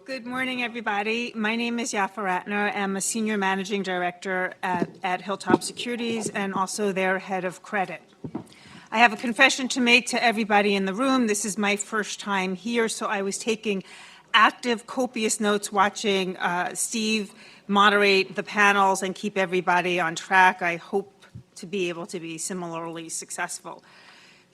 Good morning, everybody. My name is Yafa Ratner. I'm a Senior Managing Director at Hilltop Securities and also their Head of Credit. I have a confession to make to everybody in the room. This is my first time here, so I was taking active, copious notes watching Steve moderate the panels and keep everybody on track. I hope to be able to be similarly successful.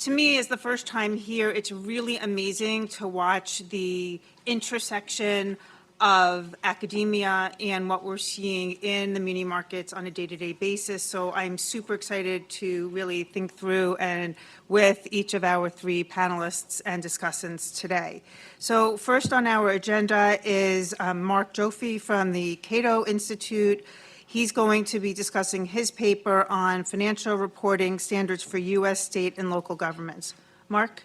To me, as the first time here, it's really amazing to watch the intersection of academia and what we're seeing in the muni markets on a day-to-day basis. So I'm super excited to really think through and with each of our three panelists and discussants today. So first on our agenda is Mark Joffe from the Cato Institute. He's going to be discussing his paper on financial reporting standards for U.S. state and local governments. Mark?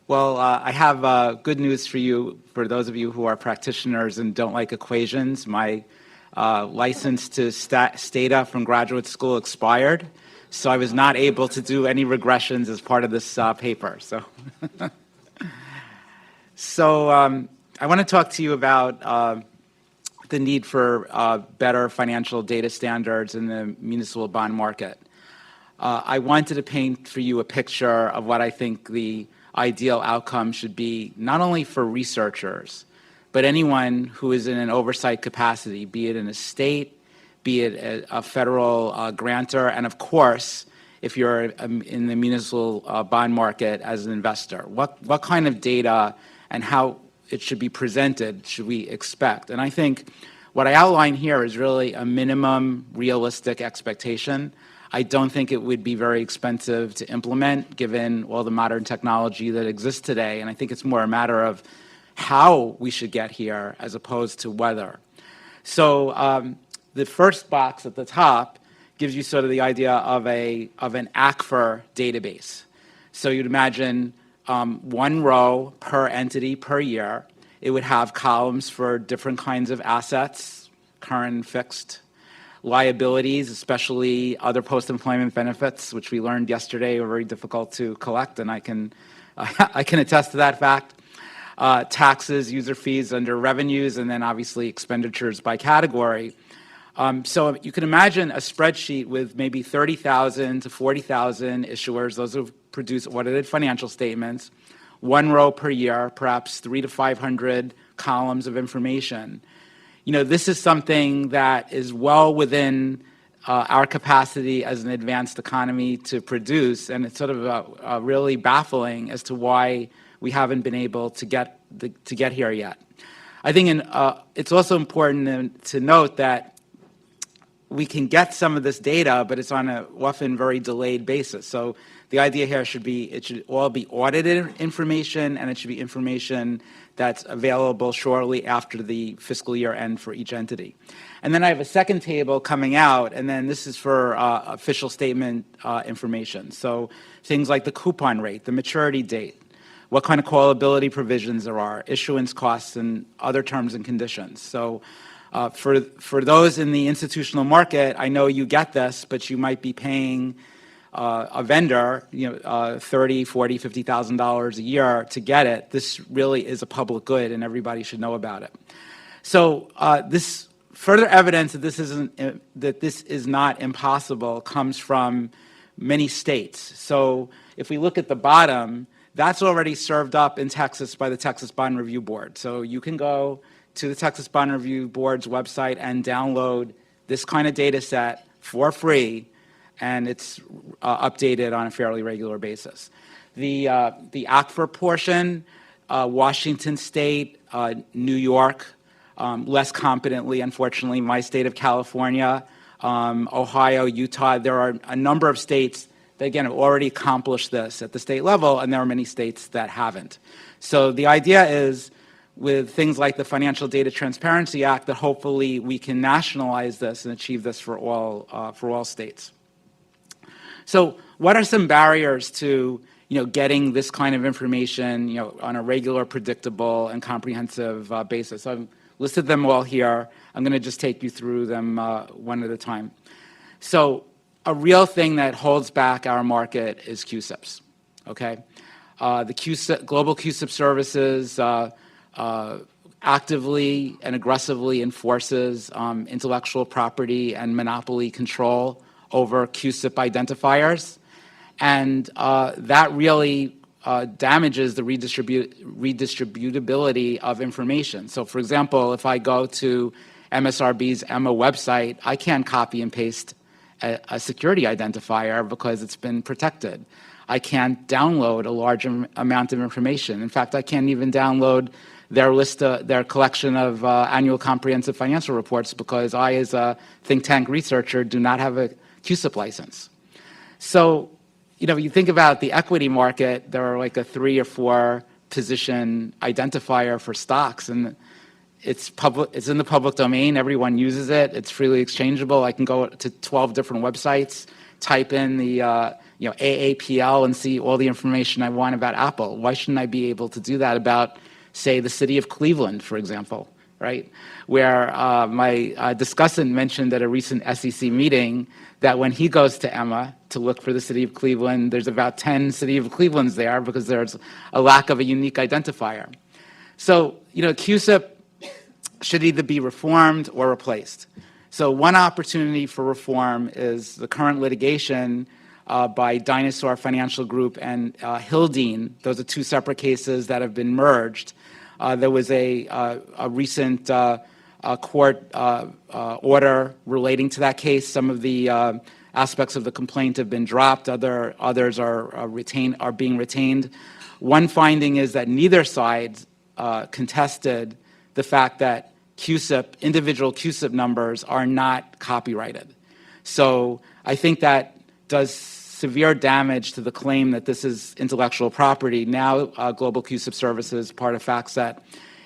Well, I have good news for you, for those of you who are practitioners and don't like equations. My license to STATA from graduate school expired, so I was not able to do any regressions as part of this paper. So I want to talk to you about the need for better financial data standards in the municipal bond market. I wanted to paint for you a picture of what I think the ideal outcome should be, not only for researchers, but anyone who is in an oversight capacity, be it in a state, be it a federal grantor, and of course, if you're in the municipal bond market as an investor. What kind of data and how it should be presented should we expect? And I think what I outline here is really a minimum realistic expectation. I don't think it would be very expensive to implement given all the modern technology that exists today, and I think it's more a matter of how we should get here as opposed to whether. So the first box at the top gives you sort of the idea of an ACFR database. So you'd imagine one row per entity per year. It would have columns for different kinds of assets, current and fixed, liabilities, especially other post-employment benefits, which we learned yesterday are very difficult to collect, and I can attest to that fact. Taxes, user fees under revenues, and then obviously expenditures by category. So you can imagine a spreadsheet with maybe 30,000 to 40,000 issuers, those who produce audited financial statements, one row per year, perhaps 300 to 500 columns of information. You know, this is something that is well within our capacity as an advanced economy to produce, and it's sort of really baffling as to why we haven't been able to get here yet. I think it's also important to note that we can get some of this data, but it's on a often very delayed basis. So the idea here should be it should all be audited information, and it should be information that's available shortly after the fiscal year end for each entity. And then I have a second table coming out, and then this is for official statement information. So things like the coupon rate, the maturity date, what kind of callability provisions there are, issuance costs, and other terms and conditions. So for those in the institutional market, I know you get this, but you might be paying a vendor, $30,000, $40,000, $50,000 a year to get it. This really is a public good, and everybody should know about it. So this further evidence that this is not impossible comes from many states. So if we look at the bottom, that's already served up in Texas by the Texas Bond Review Board. So you can go to the Texas Bond Review Board's website and download this kind of data set for free, and it's updated on a fairly regular basis. The ACFR portion, Washington State, New York, less competently, unfortunately, my state of California, Ohio, Utah. There are a number of states that, again, have already accomplished this at the state level, and there are many states that haven't. So the idea is, with things like the Financial Data Transparency Act, that hopefully we can nationalize this and achieve this for all states. So what are some barriers to getting this kind of information on a regular, predictable, and comprehensive basis? So I've listed them all here. I'm going to just take you through them one at a time. So a real thing that holds back our market is QSIPs, okay? The global QSIP services actively and aggressively enforces intellectual property and monopoly control over QSIP identifiers, and that really damages the redistributability of information. So, for example, if I go to MSRB's EMMA website, I can't copy and paste a security identifier because it's been protected. I can't download a large amount of information. In fact, I can't even download their collection of annual comprehensive financial reports because I, as a think tank researcher, do not have a QSIP license. So, you think about the equity market, there are like a 3 or 4 position identifier for stocks, and it's in the public domain. Everyone uses it. It's freely exchangeable. I can go to 12 different websites, type in the AAPL, and see all the information I want about Apple. Why shouldn't I be able to do that about, say, the city of Cleveland, for example, right? Where my discussant mentioned at a recent SEC meeting that when he goes to EMMA to look for the city of Cleveland, there's about 10 city of Clevelands there because there's a lack of a unique identifier. So, QSIP should either be reformed or replaced. So one opportunity for reform is the current litigation by Dinosaur Financial Group and Hildene. Those are 2 separate cases that have been merged. There was a recent court order relating to that case. Some of the aspects of the complaint have been dropped. Others are being retained. One finding is that neither side contested the fact that individual QSIP numbers are not copyrighted. So I think that does severe damage to the claim that this is intellectual property. Now, Global QSIP Services, part of FactSet,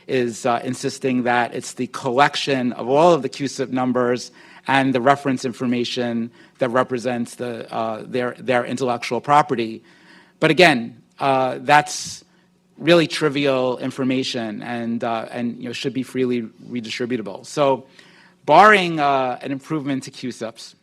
is insisting that it's the collection of all of the QSIP numbers and the reference information that represents their intellectual property. But again, that's really trivial information and should be freely redistributable. So, barring an improvement to QSIPs,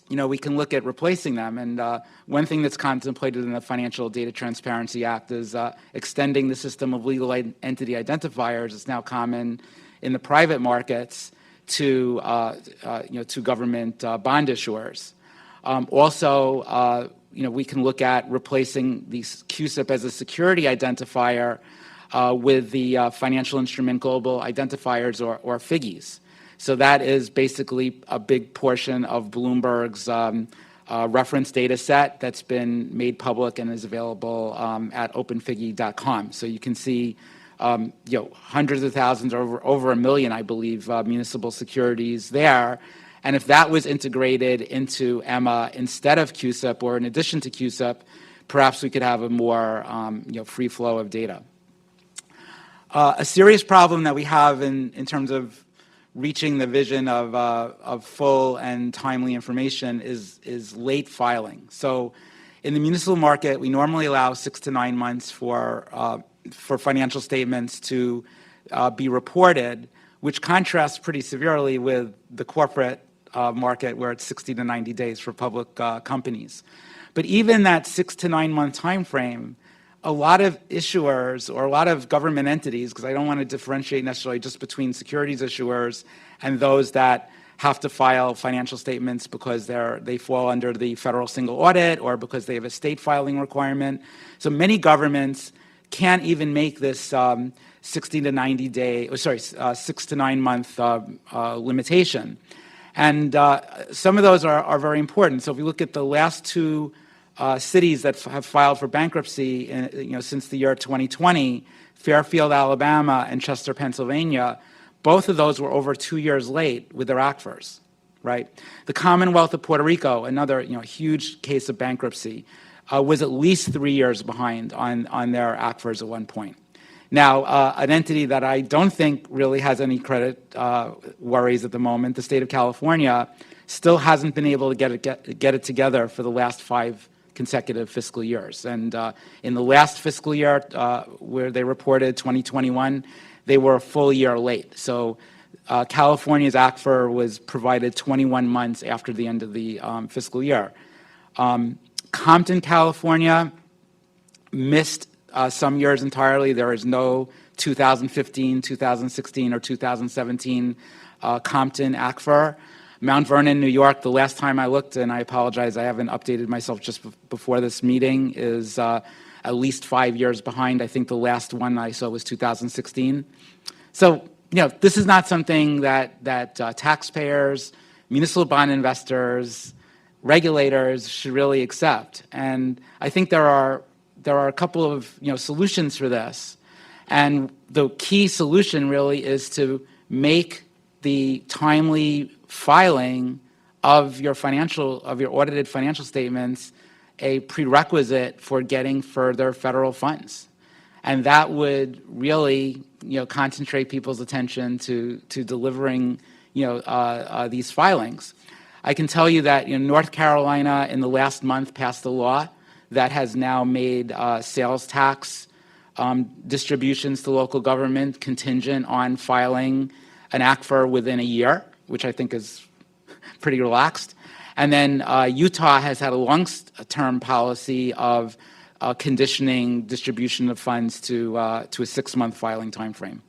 we can look at replacing them. And one thing that's contemplated in the Financial Data Transparency Act is extending the system of legal entity identifiers. It's now common in the private markets to government bond issuers. Also, we can look at replacing the QSIP as a security identifier with the Financial Instrument Global Identifiers, or FIGIs. So that is basically a big portion of Bloomberg's reference data set that's been made public and is available at openfigi.com. So you can see hundreds of thousands, or over 1 million, I believe, municipal securities there. And if that was integrated into EMMA instead of QSIP or in addition to QSIP, perhaps we could have a more free flow of data. A serious problem that we have in terms of reaching the vision of full and timely information is late filing. So in the municipal market, we normally allow 6 to 9 months for financial statements to be reported, which contrasts pretty severely with the corporate market, where it's 60 to 90 days for public companies. But even that 6 to 9 month time frame, a lot of issuers or a lot of government entities, because I don't want to differentiate necessarily just between securities issuers and those that have to file financial statements because they fall under the federal single audit or because they have a state filing requirement. So many governments can't even make this 6 to 9 month limitation. And some of those are very important. So if we look at the last 2 cities that have filed for bankruptcy since the year 2020, Fairfield, Alabama, and Chester, Pennsylvania, both of those were over 2 years late with their ACFRs, right? The Commonwealth of Puerto Rico, another huge case of bankruptcy, was at least 3 years behind on their ACFRs at one point. Now, an entity that I don't think really has any credit worries at the moment, the state of California, still hasn't been able to get it together for the last 5 consecutive fiscal years. And in the last fiscal year, where they reported 2021, they were a full year late. So California's ACFR was provided 21 months after the end of the fiscal year. Compton, California missed some years entirely. There is no 2015, 2016, or 2017 Compton ACFR. Mount Vernon, New York, the last time I looked, and I apologize, I haven't updated myself just before this meeting, is at least 5 years behind. I think the last one I saw was 2016. So, this is not something that taxpayers, municipal bond investors, regulators should really accept. And I think there are a couple of solutions for this. And the key solution really is to make the timely filing of your audited financial statements a prerequisite for getting further federal funds. And that would really, concentrate people's attention to delivering, these filings. I can tell you that North Carolina in the last month passed a law that has now made sales tax distributions to local government contingent on filing an ACFR within a year, which I think is pretty relaxed. And then Utah has had a long-term policy of conditioning distribution of funds to a 6-month filing timeframe.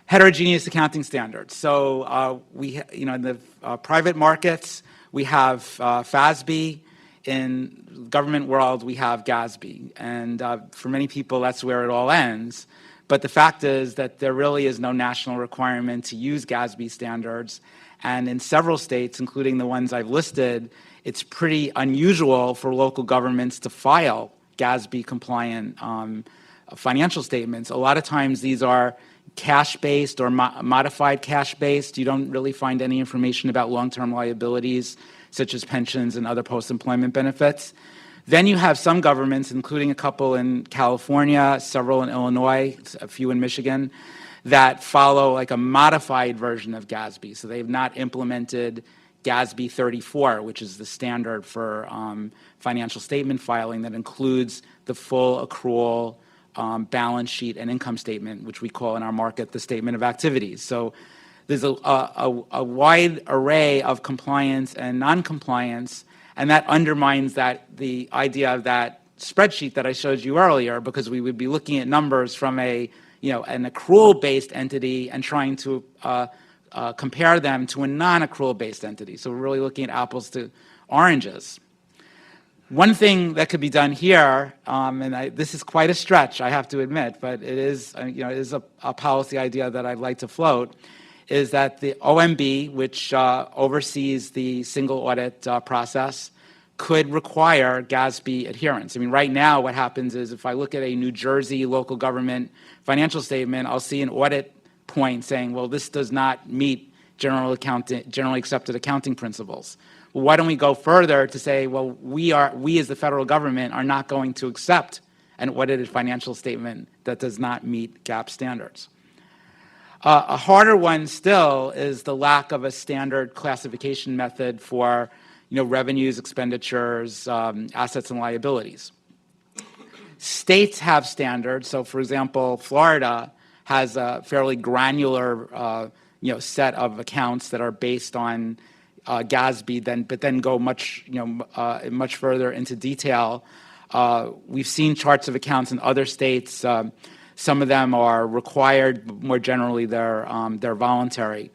Heterogeneous accounting standards. So in the private markets, we have FASB. In government world, we have GASB. And for many people, that's where it all ends. But the fact is that there really is no national requirement to use GASB standards. And in several states, including the ones I've listed, it's pretty unusual for local governments to file GASB-compliant financial statements. A lot of times these are cash-based or modified cash-based. You don't really find any information about long-term liabilities, such as pensions and other post-employment benefits. Then you have some governments, including a couple in California, several in Illinois, a few in Michigan, that follow like a modified version of GASB. So they've not implemented GASB 34, which is the standard for financial statement filing that includes the full accrual balance sheet and income statement, which we call in our market the statement of activities. So there's a wide array of compliance and non-compliance, and that undermines the idea of that spreadsheet that I showed you earlier, because we would be looking at numbers from an accrual-based entity and trying to compare them to a non-accrual-based entity. So we're really looking at apples to oranges. One thing that could be done here, and this is quite a stretch, I have to admit, but it is a policy idea that I'd like to float, is that the OMB, which oversees the single audit process, could require GASB adherence. I mean, right now what happens is if I look at a New Jersey local government financial statement, I'll see an audit point saying, well, this does not meet generally accepted accounting principles. Well, why don't we go further to say, well, we as the federal government are not going to accept an audited financial statement that does not meet GAAP standards. A harder one still is the lack of a standard classification method for revenues, expenditures, assets, and liabilities. States have standards. So, for example, Florida has a fairly granular set of accounts that are based on GASB, but then go much further into detail. We've seen charts of accounts in other states. Some of them are required, but more generally they're voluntary.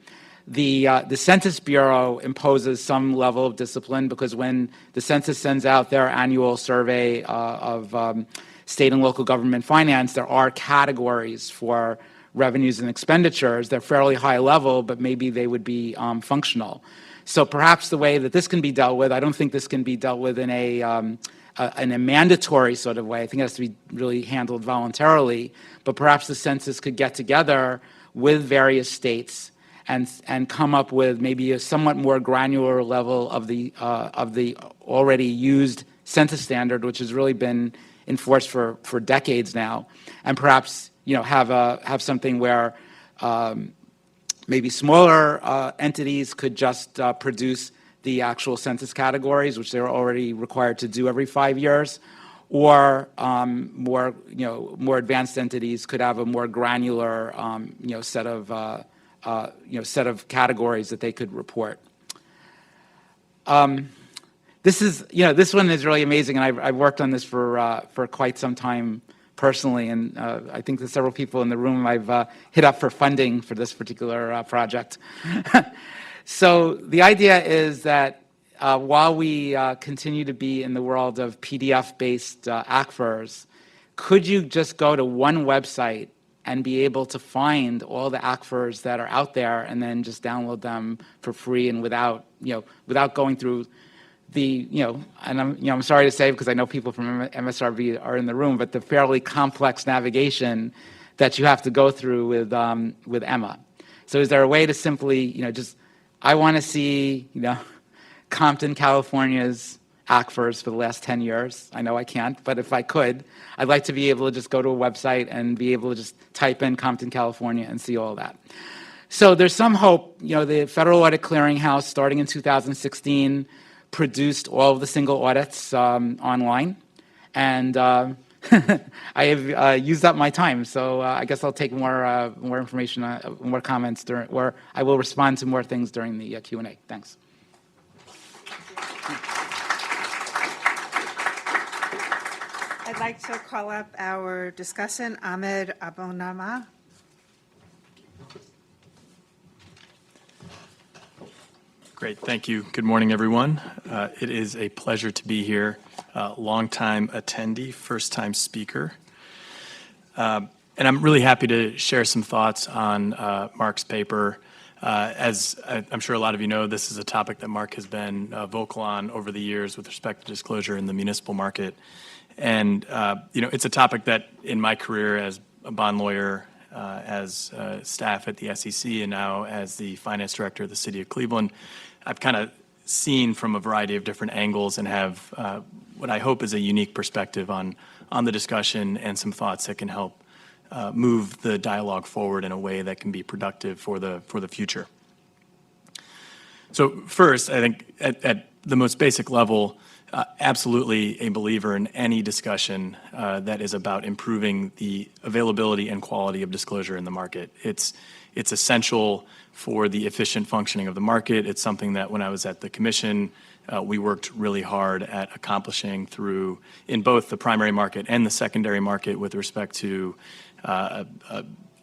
The Census Bureau imposes some level of discipline because when the census sends out their annual survey of state and local government finance, there are categories for revenues and expenditures. They're fairly high level, but maybe they would be functional. So perhaps the way that this can be dealt with, I don't think this can be dealt with in a mandatory sort of way. I think it has to be really handled voluntarily. But perhaps the census could get together with various states and come up with maybe a somewhat more granular level of the already used census standard, which has really been enforced for decades now, and perhaps have something where maybe smaller entities could just produce the actual census categories, which they're already required to do every 5 years, or more advanced entities could have a more granular set of set of categories that they could report. This one is really amazing, and I've worked on this for quite some time personally, and I think there's several people in the room I've hit up for funding for this particular project. So the idea is that while we continue to be in the world of PDF-based ACFRs, could you just go to one website and be able to find all the ACFRs that are out there and then just download them for free and without going through the, and I'm sorry to say, because I know people from MSRB are in the room, but the fairly complex navigation that you have to go through with Emma. So is there a way to simply, I want to see, Compton, California's ACFRs for the last 10 years. I know I can't, but if I could, I'd like to be able to just go to a website and be able to just type in Compton, California and see all that. So there's some hope. The Federal Audit Clearinghouse, starting in 2016, produced all of the single audits online, and I have used up my time. So I guess I'll take more information, more comments where I will respond to more things during the Q&A. Thanks. I'd like to call up our discussant, Ahmed Abonama. Great, thank you. Good morning, everyone. It is a pleasure to be here. Long-time attendee, first-time speaker. And I'm really happy to share some thoughts on Mark's paper. As I'm sure a lot of you know, this is a topic that Mark has been vocal on over the years with respect to disclosure in the municipal market. And, it's a topic that in my career as a bond lawyer, as staff at the SEC, and now as the finance director of the city of Cleveland, I've kind of seen from a variety of different angles and have what I hope is a unique perspective on the discussion and some thoughts that can help move the dialogue forward in a way that can be productive for the future. So first, I think at the most basic level, absolutely a believer in any discussion that is about improving the availability and quality of disclosure in the market. It's essential for the efficient functioning of the market. It's something that when I was at the commission, we worked really hard at accomplishing through in both the primary market and the secondary market with respect to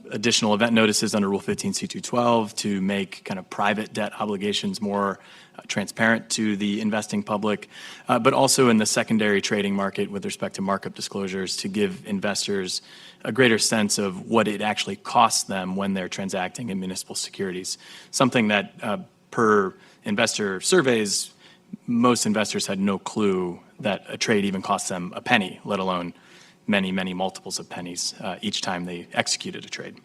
additional event notices under Rule 15c212 to make kind of private debt obligations more transparent to the investing public, but also in the secondary trading market with respect to markup disclosures to give investors a greater sense of what it actually costs them when they're transacting in municipal securities. Something that per investor surveys, most investors had no clue that a trade even costs them a penny, let alone many, many multiples of pennies each time they executed a trade.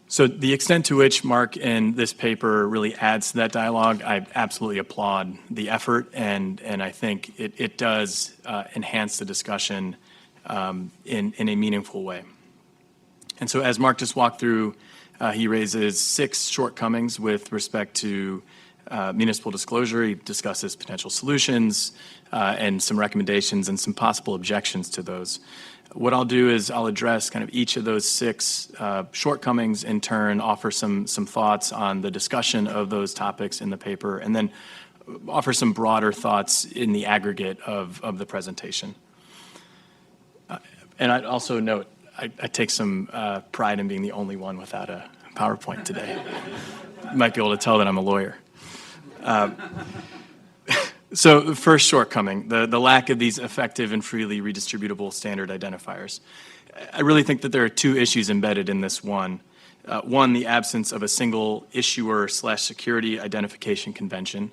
So the extent to which Mark in this paper really adds to that dialogue, I absolutely applaud the effort, and I think it does enhance the discussion in a meaningful way. And so as Mark just walked through, he raises 6 shortcomings with respect to municipal disclosure. He discusses potential solutions and some recommendations and some possible objections to those. What I'll do is I'll address kind of each of those 6 shortcomings in turn, offer some thoughts on the discussion of those topics in the paper, and then offer some broader thoughts in the aggregate of the presentation. And I'd also note, I take some pride in being the only one without a PowerPoint today. You might be able to tell that I'm a lawyer. So the first shortcoming, the lack of these effective and freely redistributable standard identifiers. I really think that there are 2 issues embedded in this one. One, the absence of a single issuer/security identification convention,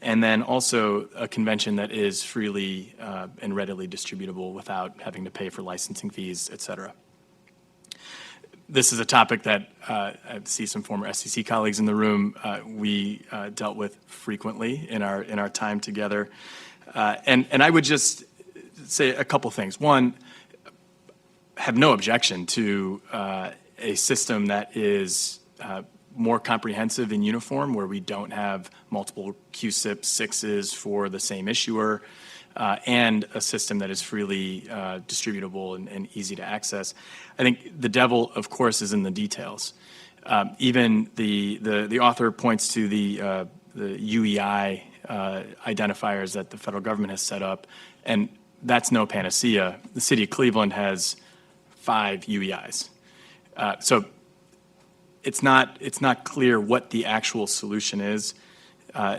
and then also a convention that is freely and readily distributable without having to pay for licensing fees, et cetera. This is a topic that I see some former SEC colleagues in the room. We dealt with frequently in our time together, and I would just say a couple things. One, have no objection to a system that is more comprehensive and uniform, where we don't have multiple QSIP 6s for the same issuer. and a system that is freely distributable and easy to access. I think the devil, of course, is in the details. Even the author points to the UEI identifiers that the federal government has set up, and that's no panacea. The city of Cleveland has 5 UEIs. So it's not clear what the actual solution is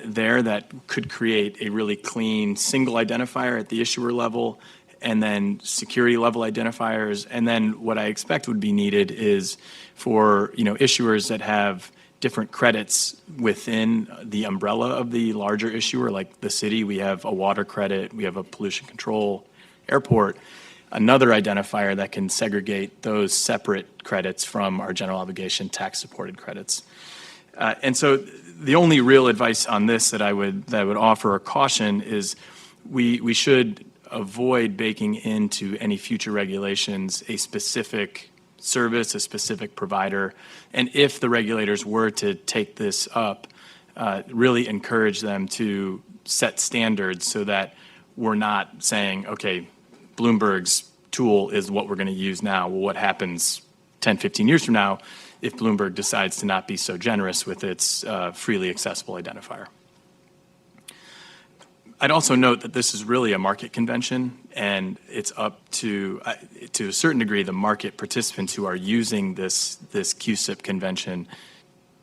there that could create a really clean single identifier at the issuer level, and then security level identifiers. And then what I expect would be needed is for issuers that have different credits within the umbrella of the larger issuer, like the city. We have a water credit, we have a pollution control, airport, another identifier that can segregate those separate credits from our general obligation tax-supported credits. And so the only real advice on this that I would offer a caution is we should avoid baking into any future regulations a specific service, a specific provider. And if the regulators were to take this up, really encourage them to set standards so that we're not saying, okay, Bloomberg's tool is what we're going to use now. Well, what happens 10, 15 years from now if Bloomberg decides to not be so generous with its freely accessible identifier? I'd also note that this is really a market convention, and it's up to a certain degree, the market participants who are using this QSIP convention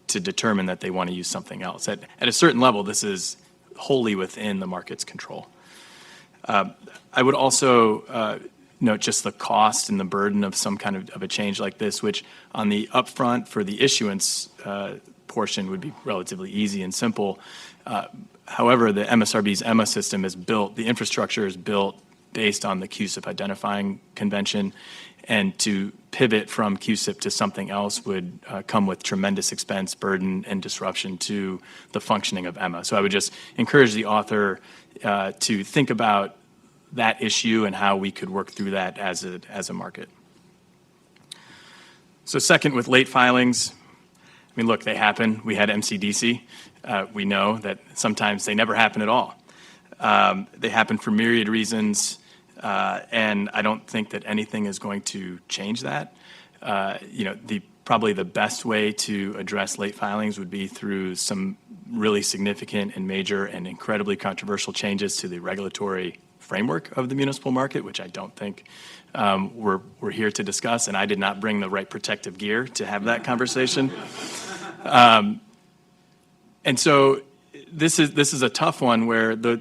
to determine that they want to use something else. At a certain level, this is wholly within the market's control. I would also note just the cost and the burden of some kind of a change like this, which on the upfront for the issuance portion would be relatively easy and simple. However, the MSRB's EMMA system is built, the infrastructure is built based on the QSIP identifying convention, and to pivot from QSIP to something else would come with tremendous expense, burden, and disruption to the functioning of EMMA. So I would just encourage the author to think about that issue and how we could work through that as a market. So second, with late filings, I mean, look, they happen. We had MCDC. We know that sometimes they never happen at all. They happen for myriad reasons, and I don't think that anything is going to change that. Probably the best way to address late filings would be through some really significant and major and incredibly controversial changes to the regulatory framework of the municipal market, which I don't think we're here to discuss, and I did not bring the right protective gear to have that conversation. And so this is a tough one where the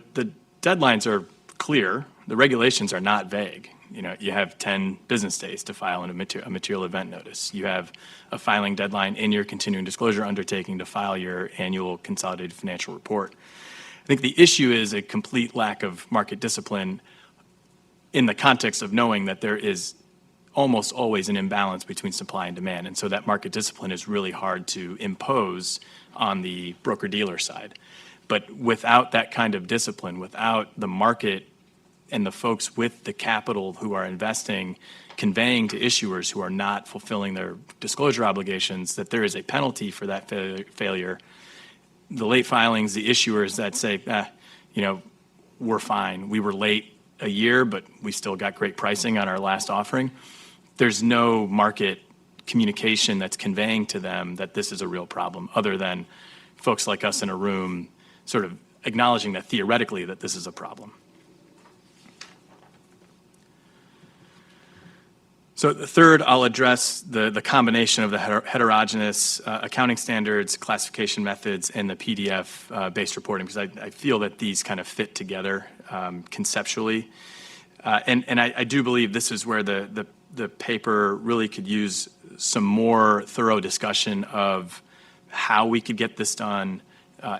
deadlines are clear. The regulations are not vague. You have 10 business days to file a material event notice. You have a filing deadline in your continuing disclosure undertaking to file your annual consolidated financial report. I think the issue is a complete lack of market discipline in the context of knowing that there is almost always an imbalance between supply and demand. And so that market discipline is really hard to impose on the broker-dealer side. But without that kind of discipline, without the market and the folks with the capital who are investing conveying to issuers who are not fulfilling their disclosure obligations that there is a penalty for that failure, the late filings, the issuers that say, we're fine. We were late a year, but we still got great pricing on our last offering. There's no market communication that's conveying to them that this is a real problem, other than folks like us in a room sort of acknowledging that theoretically that this is a problem. So the third, I'll address the combination of the heterogeneous accounting standards, classification methods, and the PDF-based reporting, because I feel that these kind of fit together conceptually. And I do believe this is where the paper really could use some more thorough discussion of how we could get this done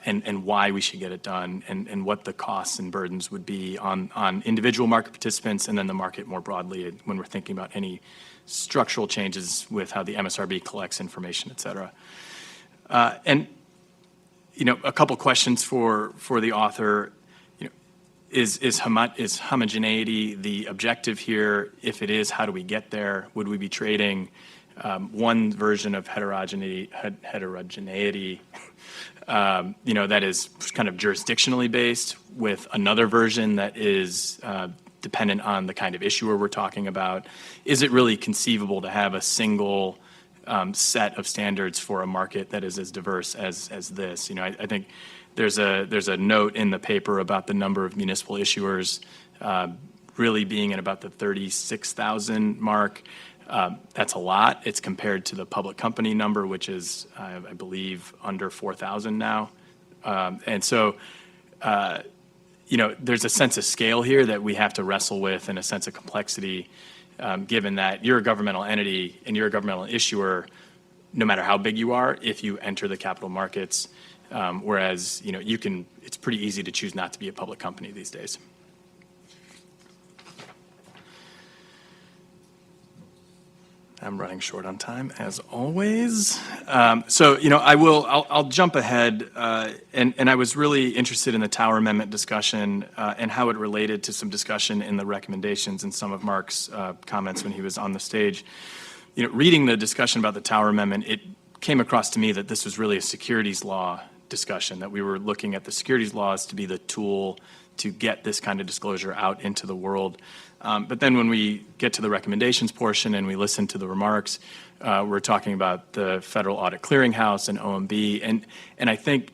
and why we should get it done and what the costs and burdens would be on individual market participants and then the market more broadly when we're thinking about any structural changes with how the MSRB collects information, et cetera. And a couple questions for the author. Is homogeneity the objective here? If it is, how do we get there? Would we be trading one version of heterogeneity, that is kind of jurisdictionally based, with another version that is dependent on the kind of issuer we're talking about? Is it really conceivable to have a single set of standards for a market that is as diverse as this? I think there's a note in the paper about the number of municipal issuers really being at about the 36,000 mark. That's a lot. It's compared to the public company number, which is, I believe, under 4,000 now. And so, there's a sense of scale here that we have to wrestle with, and a sense of complexity, given that you're a governmental entity and you're a governmental issuer, no matter how big you are, if you enter the capital markets. Whereas, it's pretty easy to choose not to be a public company these days. I'm running short on time, as always. I'll jump ahead, and I was really interested in the Tower Amendment discussion and how it related to some discussion in the recommendations and some of Mark's comments when he was on the stage. Reading the discussion about the Tower Amendment, it came across to me that this was really a securities law discussion, that we were looking at the securities laws to be the tool to get this kind of disclosure out into the world. But then when we get to the recommendations portion and we listen to the remarks, we're talking about the Federal Audit Clearinghouse and OMB. And I think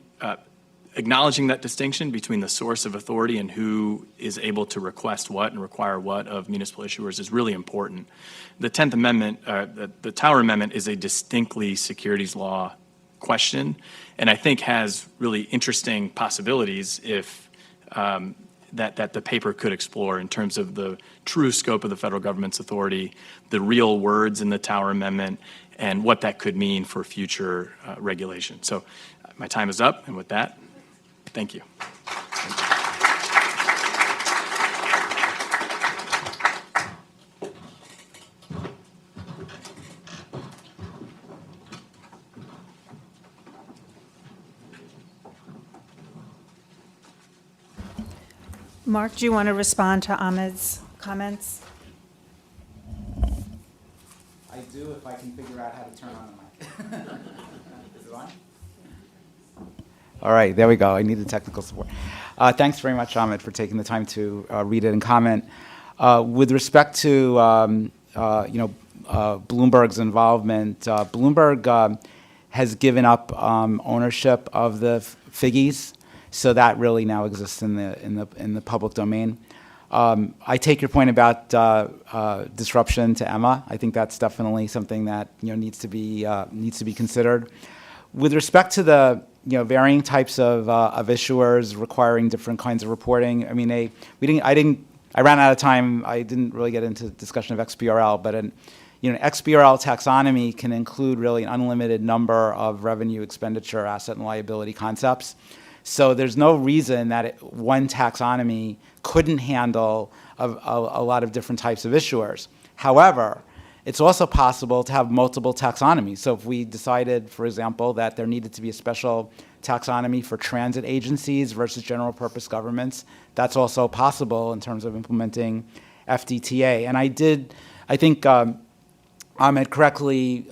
acknowledging that distinction between the source of authority and who is able to request what and require what of municipal issuers is really important. The 10th Amendment, the Tower Amendment, is a distinctly securities law question, and I think has really interesting possibilities if that the paper could explore in terms of the true scope of the federal government's authority, the real words in the Tower Amendment, and what that could mean for future regulation. So my time is up, and with that, thank you. Mark, do you want to respond to Ahmed's comments? I do, if I can figure out how to turn on the mic. Is it on? All right, there we go. I need the technical support. Thanks very much, Ahmed, for taking the time to read it and comment. With respect to Bloomberg's involvement, Bloomberg has given up ownership of the Figgies, so that really now exists in the public domain. I take your point about disruption to Emma. I think that's definitely something that needs to be considered. With respect to the varying types of issuers requiring different kinds of reporting, I mean, I ran out of time. I didn't really get into the discussion of XBRL, but XBRL taxonomy can include really an unlimited number of revenue, expenditure, asset, and liability concepts. So there's no reason that one taxonomy couldn't handle a lot of different types of issuers. However, it's also possible to have multiple taxonomies. So if we decided, for example, that there needed to be a special taxonomy for transit agencies versus general purpose governments, that's also possible in terms of implementing FDTA. And I think Ahmed correctly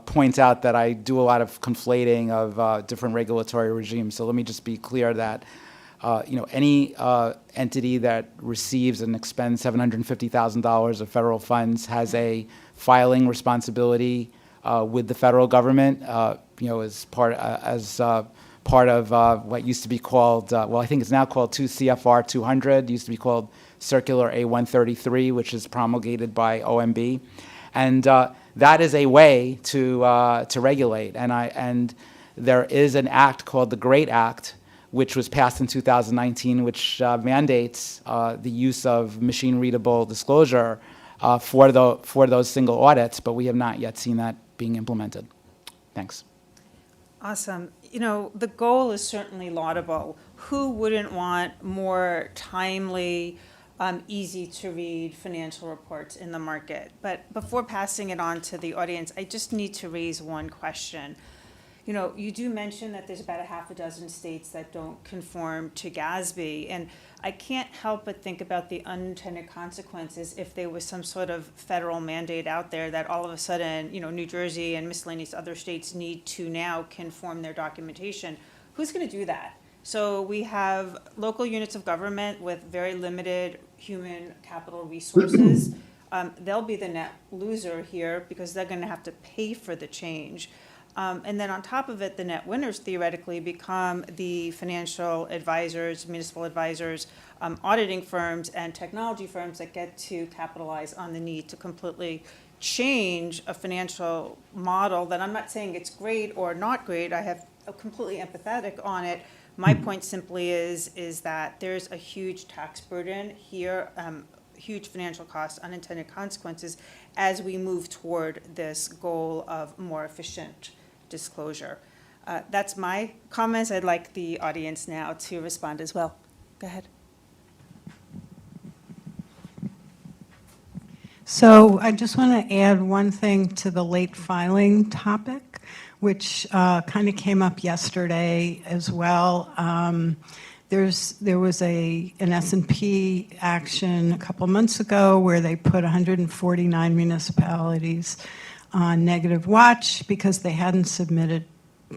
points out that I do a lot of conflating of different regulatory regimes. So let me just be clear that any entity that receives and expends $750,000 of federal funds has a filing responsibility with the federal government. As part of what used to be called, I think it's now called 2 CFR 200. Used to be called Circular A133, which is promulgated by OMB, and that is a way to regulate. And there is an act called the GREAT Act, which was passed in 2019, which mandates the use of machine-readable disclosure for those single audits, but we have not yet seen that being implemented. Thanks. Awesome. The goal is certainly laudable. Who wouldn't want more timely, easy-to-read financial reports in the market? But before passing it on to the audience, I just need to raise one question. You do mention that there's about a half a dozen states that don't conform to GASB, and I can't help but think about the unintended consequences if there was some sort of federal mandate out there that all of a sudden, New Jersey and miscellaneous other states need to now conform their documentation. Who's going to do that? So we have local units of government with very limited human capital resources. They'll be the net loser here because they're going to have to pay for the change. And then on top of it, the net winners theoretically become the financial advisors, municipal advisors, auditing firms, and technology firms that get to capitalize on the need to completely change a financial model that I'm not saying it's great or not great. I have a completely empathetic on it. My point simply is that there's a huge tax burden here, huge financial costs, unintended consequences as we move toward this goal of more efficient disclosure. That's my comments. I'd like the audience now to respond as well. Go ahead. So I just want to add one thing to the late filing topic, which kind of came up yesterday as well. There was an S&P action a couple months ago where they put 149 municipalities on negative watch because they hadn't submitted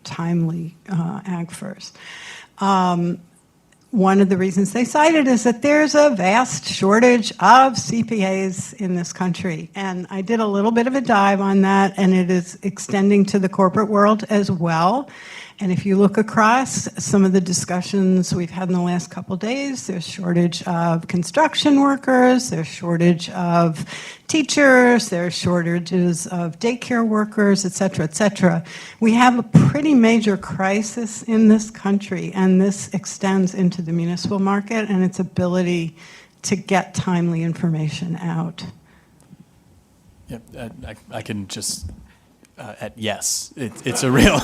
timely AgFirs. One of the reasons they cited is that there's a vast shortage of CPAs in this country. And I did a little bit of a dive on that, and it is extending to the corporate world as well. And if you look across some of the discussions we've had in the last couple of days, there's shortage of construction workers, there's shortage of teachers, there's shortages of daycare workers, et cetera, et cetera. We have a pretty major crisis in this country, and this extends into the municipal market and its ability to get timely information out. Yep, I can just yes, it's a real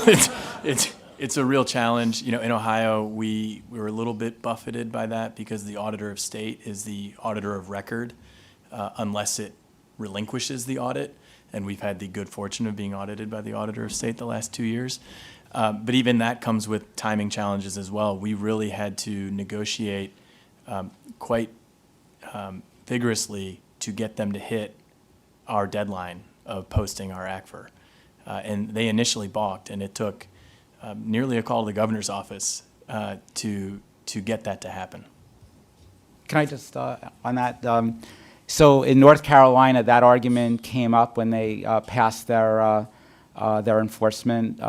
it's a real challenge. In Ohio, we were a little bit buffeted by that because the auditor of state is the auditor of record, unless it relinquishes the audit. And we've had the good fortune of being audited by the auditor of state the last 2 years. But even that comes with timing challenges as well. We really had to negotiate quite vigorously to get them to hit our deadline of posting our AgFir. And they initially balked, and it took nearly a call to the governor's office to get that to happen. Can I just, on that, so in North Carolina, that argument came up when they passed their enforcement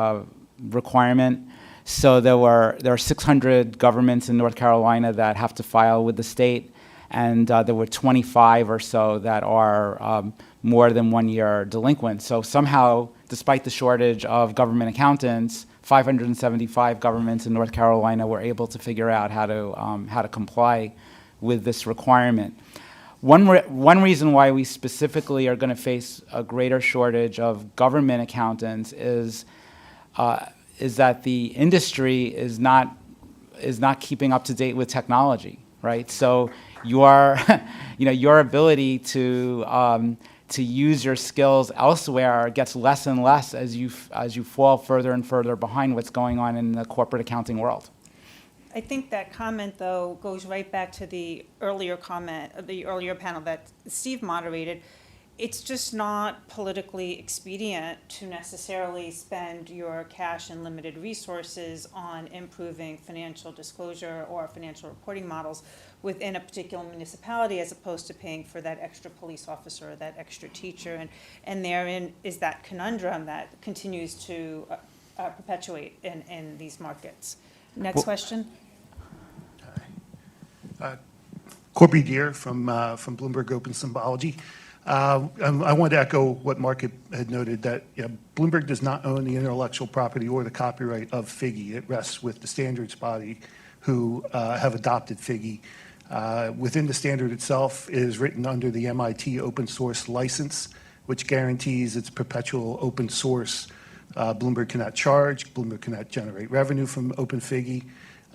requirement. So there are 600 governments in North Carolina that have to file with the state, and there were 25 or so that are more than 1 year delinquent. So somehow, despite the shortage of government accountants, 575 governments in North Carolina were able to figure out how to comply with this requirement. One reason why we specifically are going to face a greater shortage of government accountants is that the industry is not keeping up to date with technology, right? So your ability to use your skills elsewhere gets less and less as you fall further and further behind what's going on in the corporate accounting world. I think that comment, though, goes right back to the earlier comment, the earlier panel that Steve moderated. It's just not politically expedient to necessarily spend your cash and limited resources on improving financial disclosure or financial reporting models within a particular municipality as opposed to paying for that extra police officer or that extra teacher. And therein is that conundrum that continues to perpetuate in these markets. Next question. Corby Deere from Bloomberg Open Symbology. I wanted to echo what Mark had noted, that Bloomberg does not own the intellectual property or the copyright of Figgy. It rests with the standards body who have adopted Figgy. Within the standard itself, it is written under the MIT open source license, which guarantees its perpetual open source. Bloomberg cannot charge, Bloomberg cannot generate revenue from Open Figgy.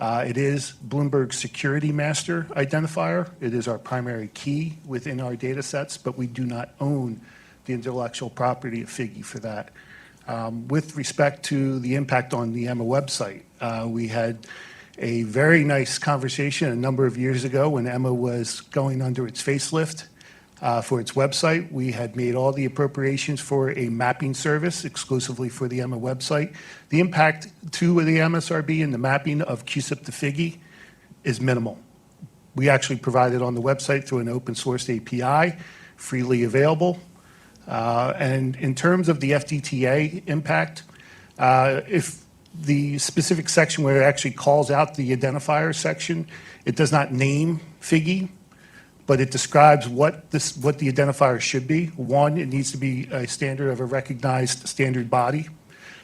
It is Bloomberg's security master identifier. It is our primary key within our data sets, but we do not own the intellectual property of Figgy for that. With respect to the impact on the Emma website, we had a very nice conversation a number of years ago when Emma was going under its facelift for its website. We had made all the appropriations for a mapping service exclusively for the Emma website. The impact to the MSRB and the mapping of CUSIP to FIGI is minimal. We actually provide it on the website through an open source API, freely available. And in terms of the FDTA impact, if the specific section where it actually calls out the identifier section, it does not name FIGI, but it describes what the identifier should be. One, it needs to be a standard of a recognized standard body.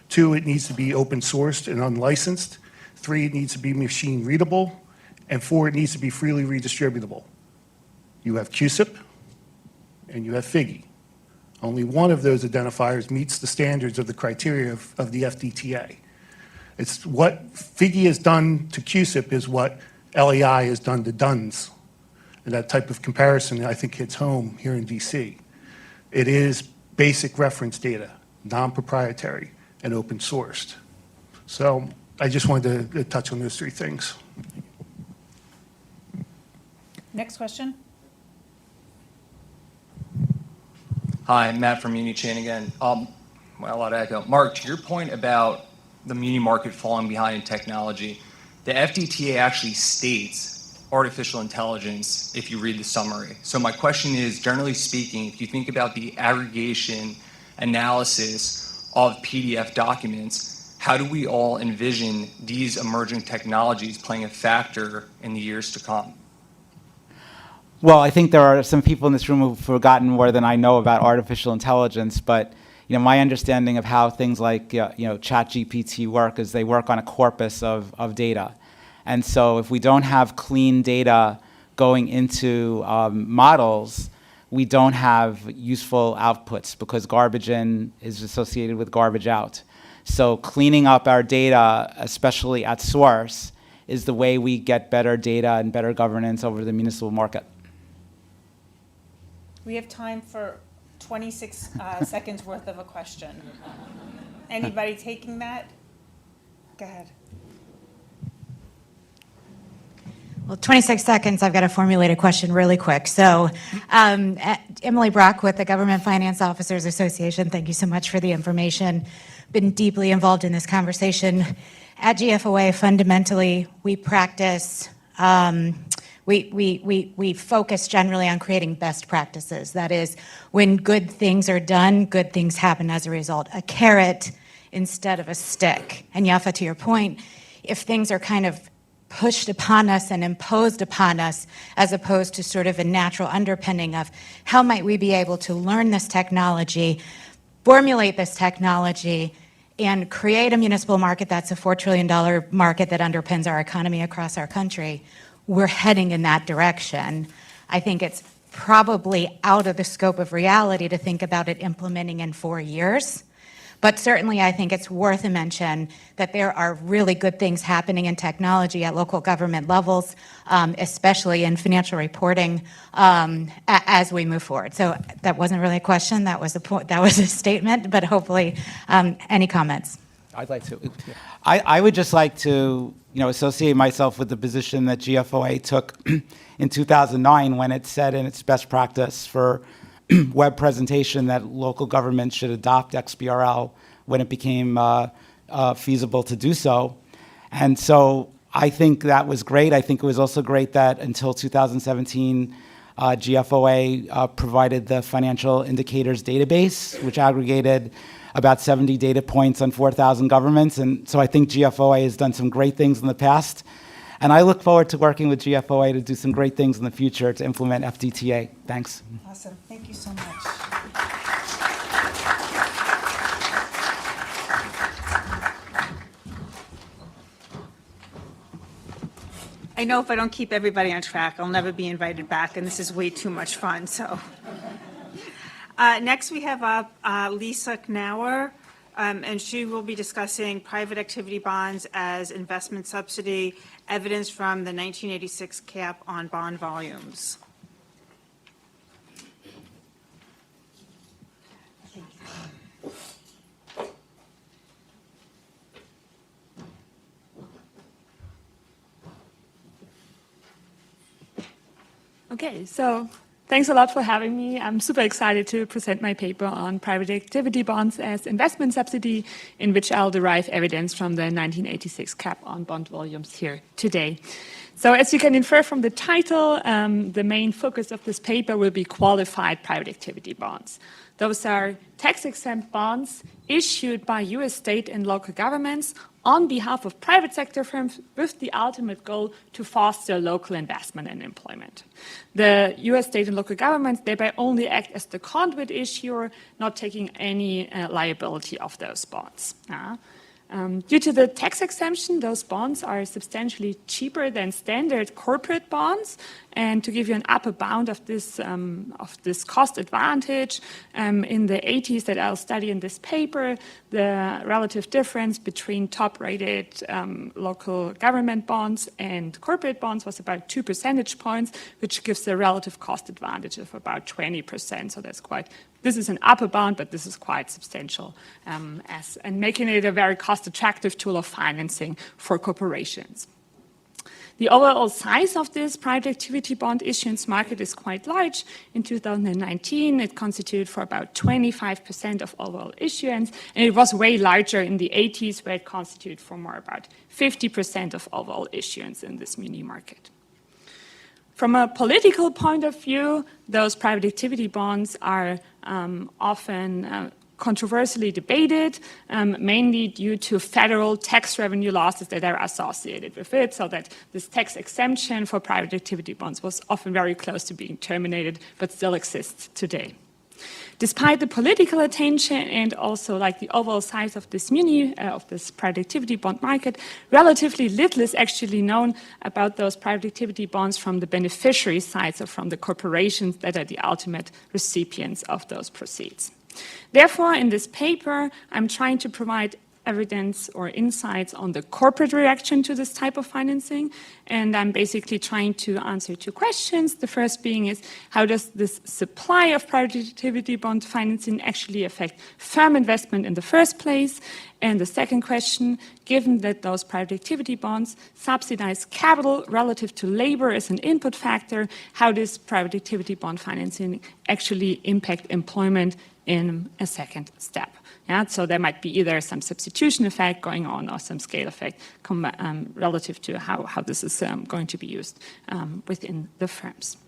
Two, it needs to be open sourced and unlicensed. Three, it needs to be machine readable. And four, it needs to be freely redistributable. You have CUSIP and you have FIGI. Only one of those identifiers meets the standards of the criteria of the FDTA. It's what FIGI has done to CUSIP is what LEI has done to DUNS. And that type of comparison, I think, hits home here in DC. It is basic reference data, non-proprietary, and open sourced. So I just wanted to touch on those three things. Next question. Hi, Matt from UniChain again. Well, a lot of echo. Mark, to your point about the muni market falling behind in technology, the FDTA actually states artificial intelligence if you read the summary. So my question is, generally speaking, if you think about the aggregation analysis of PDF documents, how do we all envision these emerging technologies playing a factor in the years to come? Well, I think there are some people in this room who've forgotten more than I know about artificial intelligence, but my understanding of how things like ChatGPT work is they work on a corpus of data. And so if we don't have clean data going into models, we don't have useful outputs because garbage in is associated with garbage out. So cleaning up our data, especially at source, is the way we get better data and better governance over the municipal market. We have time for 26 seconds worth of a question. Anybody taking that? Go ahead. Well, 26 seconds, I've got to formulate a question really quick. So, Emily Brock with the Government Finance Officers Association, thank you so much for the information. Been deeply involved in this conversation. At GFOA, fundamentally, we practice, we focus generally on creating best practices. That is, when good things are done, good things happen as a result. A carrot instead of a stick. And Yafa, to your point, if things are kind of pushed upon us and imposed upon us as opposed to sort of a natural underpinning of how might we be able to learn this technology, formulate this technology, and create a municipal market that's a $4 trillion market that underpins our economy across our country, we're heading in that direction. I think it's probably out of the scope of reality to think about it implementing in 4 years. But certainly, I think it's worth a mention that there are really good things happening in technology at local government levels, especially in financial reporting, as we move forward. So that wasn't really a question. That was a point. That was a statement. But hopefully, any comments? I'd like to. I would just like to, associate myself with the position that GFOA took in 2009 when it said in its best practice for web presentation that local governments should adopt XBRL when it became feasible to do so. And so I think that was great. I think it was also great that until 2017, GFOA provided the financial indicators database, which aggregated about 70 data points on 4,000 governments. And so I think GFOA has done some great things in the past. And I look forward to working with GFOA to do some great things in the future to implement FDTA. Thanks. Awesome. Thank you so much. I know if I don't keep everybody on track, I'll never be invited back, and this is way too much fun. So, next we have Lisa Knauer, and she will be discussing private activity bonds as investment subsidy, evidence from the 1986 cap on bond volumes. Okay, so thanks a lot for having me. I'm super excited to present my paper on private activity bonds as investment subsidy, in which I'll derive evidence from the 1986 cap on bond volumes here today. So as you can infer from the title, the main focus of this paper will be qualified private activity bonds. Those are tax-exempt bonds issued by US state and local governments on behalf of private sector firms with the ultimate goal to foster local investment and employment. The US state and local governments thereby only act as the conduit issuer, not taking any liability of those bonds. Due to the tax exemption, those bonds are substantially cheaper than standard corporate bonds. And to give you an upper bound of this cost advantage, in the 80s that I'll study in this paper, the relative difference between top-rated local government bonds and corporate bonds was about 2 percentage points, which gives a relative cost advantage of about 20%. So this is an upper bound, but this is quite substantial, and making it a very cost-attractive tool of financing for corporations. The overall size of this private activity bond issuance market is quite large. In 2019, it constituted for about 25% of overall issuance, and it was way larger in the 80s, where it constituted for more about 50% of overall issuance in this muni market. From a political point of view, those private activity bonds are often controversially debated, mainly due to federal tax revenue losses that are associated with it, so that this tax exemption for private activity bonds was often very close to being terminated, but still exists today. Despite the political attention and also like the overall size of this private activity bond market, relatively little is actually known about those private activity bonds from the beneficiary sides or from the corporations that are the ultimate recipients of those proceeds. Therefore, in this paper, I'm trying to provide evidence or insights on the corporate reaction to this type of financing, and I'm basically trying to answer 2 questions. The first being is, how does this supply of private activity bond financing actually affect firm investment in the first place? And the second question, given that those private activity bonds subsidize capital relative to labor as an input factor, how does private activity bond financing actually impact employment in a second step? So there might be either some substitution effect going on or some scale effect relative to how this is going to be used within the firms.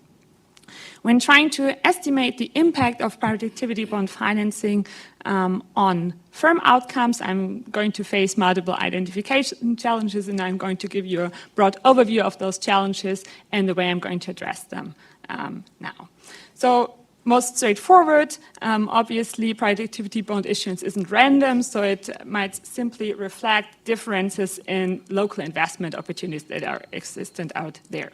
When trying to estimate the impact of private activity bond financing on firm outcomes, I'm going to face multiple identification challenges, and I'm going to give you a broad overview of those challenges and the way I'm going to address them now. So most straightforward, obviously private activity bond issuance isn't random, so it might simply reflect differences in local investment opportunities that are existent out there.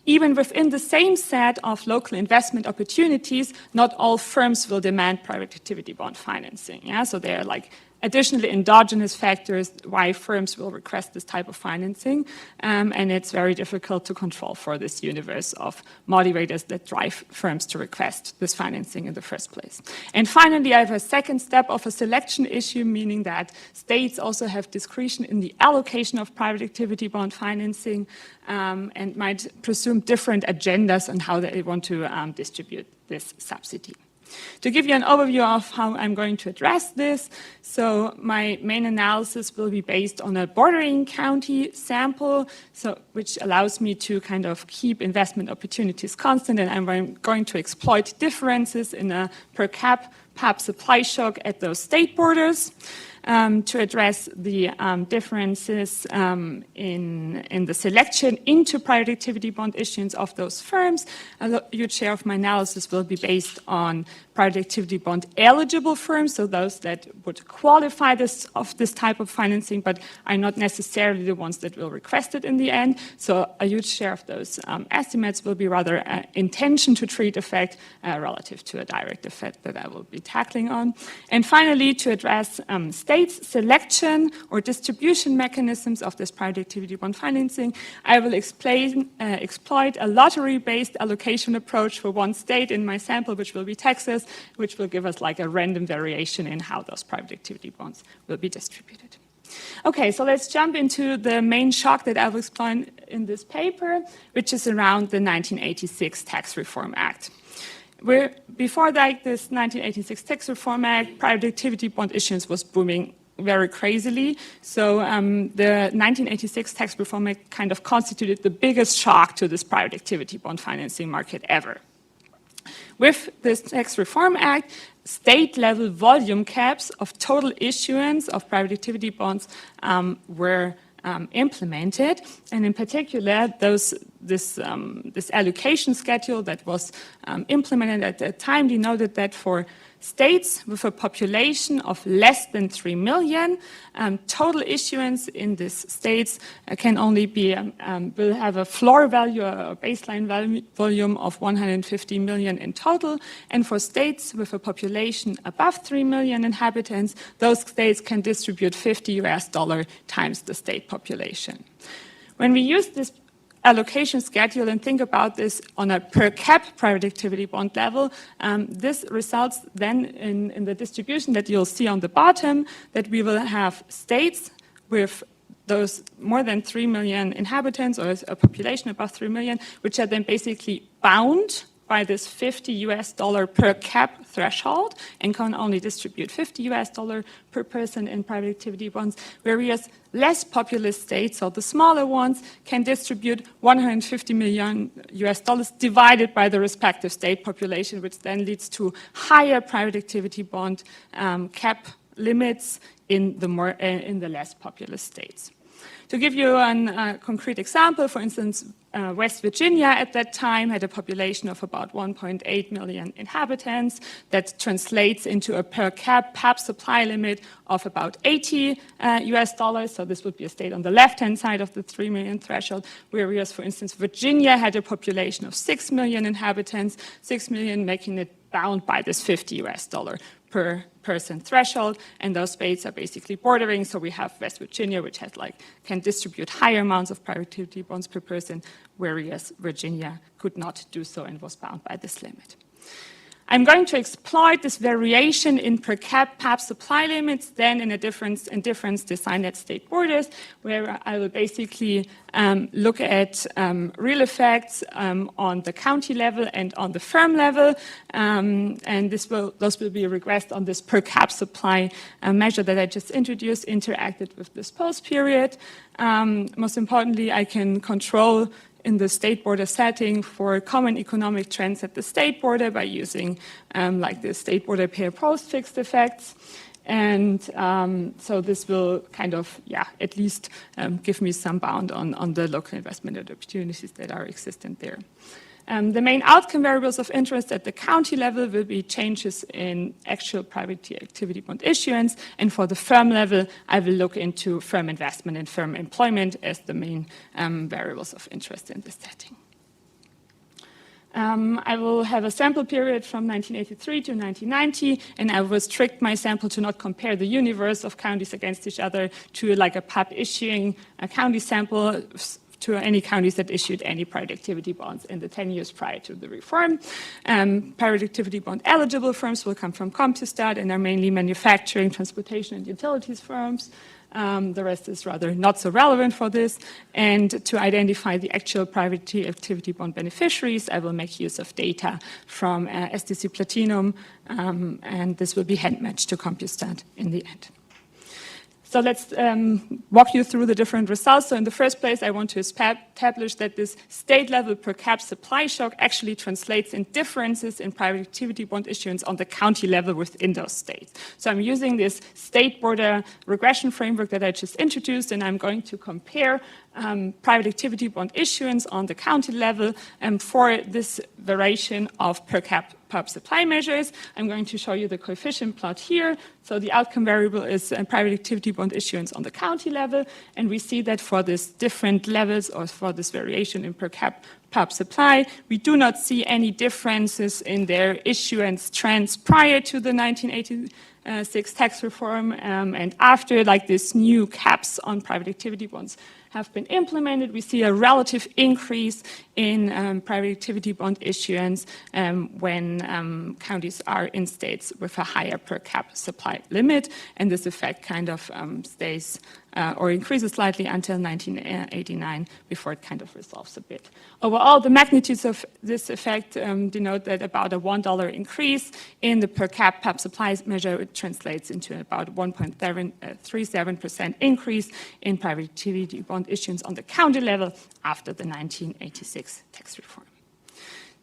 Even within the same set of local investment opportunities, not all firms will demand private activity bond financing. So there are like additionally endogenous factors why firms will request this type of financing, and it's very difficult to control for this universe of motivators that drive firms to request this financing in the first place. And finally, I have a second step of a selection issue, meaning that states also have discretion in the allocation of private activity bond financing and might presume different agendas on how they want to distribute this subsidy. To give you an overview of how I'm going to address this, so my main analysis will be based on a bordering county sample, which allows me to kind of keep investment opportunities constant, and I'm going to exploit differences in a per cap PAP supply shock at those state borders. To address the differences in the selection into private activity bond issuance of those firms. A huge share of my analysis will be based on private activity bond eligible firms, so those that would qualify this type of financing, but are not necessarily the ones that will request it in the end. So a huge share of those estimates will be rather intention to treat effect relative to a direct effect that I will be tackling on. And finally, to address states' selection or distribution mechanisms of this private activity bond financing, I will exploit a lottery-based allocation approach for one state in my sample, which will be Texas, which will give us like a random variation in how those private activity bonds will be distributed. Okay, so let's jump into the main shock that I will explain in this paper, which is around the 1986 Tax Reform Act. Before this 1986 Tax Reform Act, private activity bond issuance was booming very crazily. So the 1986 Tax Reform Act kind of constituted the biggest shock to this private activity bond financing market ever. With this Tax Reform Act, state-level volume caps of total issuance of private activity bonds were implemented, and in particular, this allocation schedule that was implemented at that time denoted that for states with a population of less than 3 million, total issuance in these states can only be, will have a floor value, a baseline volume of 150 million in total. And for states with a population above 3 million inhabitants, those states can distribute $50 times the state population. When we use this allocation schedule and think about this on a per cap private activity bond level, this results then in the distribution that you'll see on the bottom, that we will have states with those more than 3 million inhabitants or a population above 3 million, which are then basically bound by this $50 per cap threshold and can only distribute $50 per person in private activity bonds, whereas less populous states, or the smaller ones, can distribute $150 million divided by the respective state population, which then leads to higher private activity bond cap limits in the less populous states. To give you a concrete example, for instance, West Virginia at that time had a population of about 1.8 million inhabitants. That translates into a per cap PAP supply limit of about $80. So this would be a state on the left-hand side of the 3 million threshold, whereas, for instance, Virginia had a population of 6 million inhabitants, 6 million making it bound by this $50 per person threshold, and those states are basically bordering. So we have West Virginia, which has can distribute higher amounts of private activity bonds per person, whereas Virginia could not do so and was bound by this limit. I'm going to exploit this variation in per cap PAP supply limits then in difference designed at state borders, where I will basically look at real effects on the county level and on the firm level, and those will be regressed on this per cap supply measure that I just introduced, interacted with this post period. Most importantly, I can control in the state border setting for common economic trends at the state border by using the state border pair post fixed effects. And so this will kind of, at least give me some bound on the local investment opportunities that are existent there. The main outcome variables of interest at the county level will be changes in actual private activity bond issuance, and for the firm level, I will look into firm investment and firm employment as the main variables of interest in this setting. I will have a sample period from 1983 to 1990, and I will restrict my sample to not compare the universe of counties against each other to a PAP issuing a county sample to any counties that issued any private activity bonds in the 10 years prior to the reform. Private activity bond eligible firms will come from CompuStat and are mainly manufacturing, transportation, and utilities firms. The rest is rather not so relevant for this. And to identify the actual private activity bond beneficiaries, I will make use of data from SDC Platinum, and this will be hand matched to CompuStat in the end. So let's walk you through the different results. So in the first place, I want to establish that this state-level per cap supply shock actually translates in differences in private activity bond issuance on the county level within those states. So I'm using this state border regression framework that I just introduced, and I'm going to compare private activity bond issuance on the county level for this variation of per cap PAP supply measures. I'm going to show you the coefficient plot here. So the outcome variable is private activity bond issuance on the county level, and we see that for these different levels or for this variation in per cap PAP supply, we do not see any differences in their issuance trends prior to the 1986 1996 tax reform, and after like this new caps on private activity bonds have been implemented, we see a relative increase in private activity bond issuance when counties are in states with a higher per cap supply limit, and this effect kind of stays or increases slightly until 1989 before it kind of resolves a bit. Overall, the magnitudes of this effect denote that about a $1 increase in the per cap PAP supply measure translates into about 1.37% increase in private activity bond issuance on the county level after the 1986 tax reform.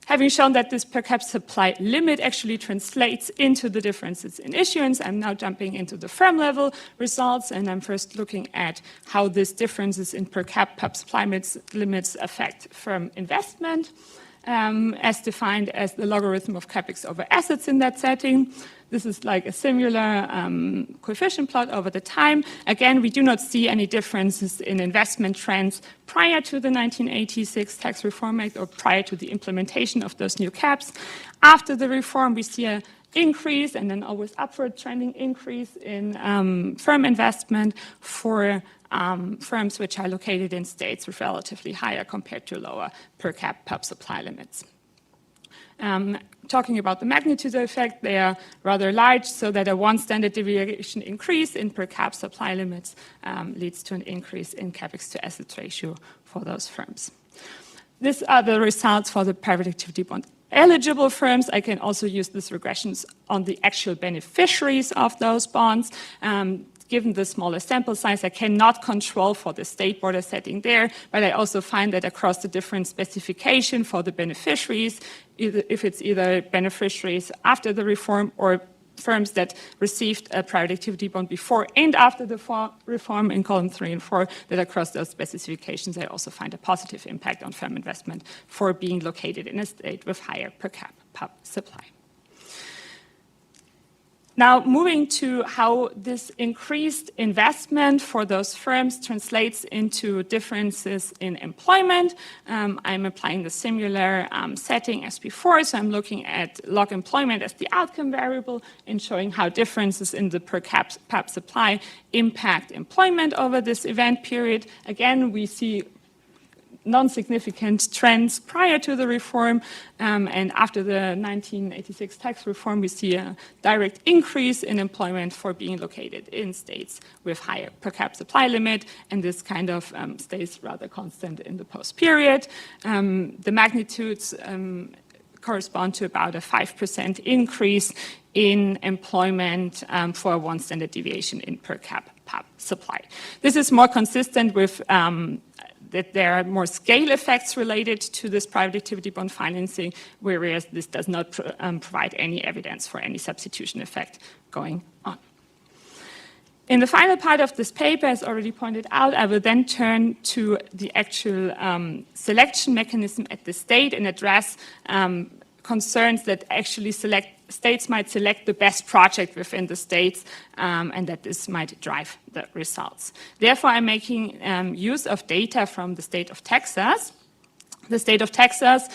Having shown that this per cap supply limit actually translates into the differences in issuance, I'm now jumping into the firm level results, and I'm first looking at how these differences in per cap PAP supply limits affect firm investment, as defined as the logarithm of capex over assets in that setting. This is like a similar coefficient plot over the time. Again, we do not see any differences in investment trends prior to the 1986 Tax Reform Act or prior to the implementation of those new caps. After the reform, we see an increase and then always upward trending increase in firm investment for firms which are located in states with relatively higher compared to lower per cap PAP supply limits. Talking about the magnitude effect, they are rather large, so that a 1 standard deviation increase in per cap supply limits leads to an increase in capex to assets ratio for those firms. These are the results for the private activity bond eligible firms. I can also use these regressions on the actual beneficiaries of those bonds. Given the smaller sample size, I cannot control for the state border setting there, but I also find that across the different specification for the beneficiaries, if it's either beneficiaries after the reform or firms that received a private activity bond before and after the reform in column 3 and 4, that across those specifications, I also find a positive impact on firm investment for being located in a state with higher per cap PAP supply. Now, moving to how this increased investment for those firms translates into differences in employment. I'm applying the similar setting as before, so I'm looking at log employment as the outcome variable and showing how differences in the per cap PAP supply impact employment over this event period. Again, we see non-significant trends prior to the reform, and after the 1986 tax reform, we see a direct increase in employment for being located in states with higher per cap supply limit, and this kind of stays rather constant in the post-period. The magnitudes correspond to about a 5% increase in employment for a 1 standard deviation in per cap PAP supply. This is more consistent with that there are more scale effects related to this private activity bond financing, whereas this does not provide any evidence for any substitution effect going on. In the final part of this paper, as already pointed out, I will then turn to the actual selection mechanism at the state and address concerns that actually states might select the best project within the states, and that this might drive the results. Therefore, I'm making use of data from the state of Texas. The state of Texas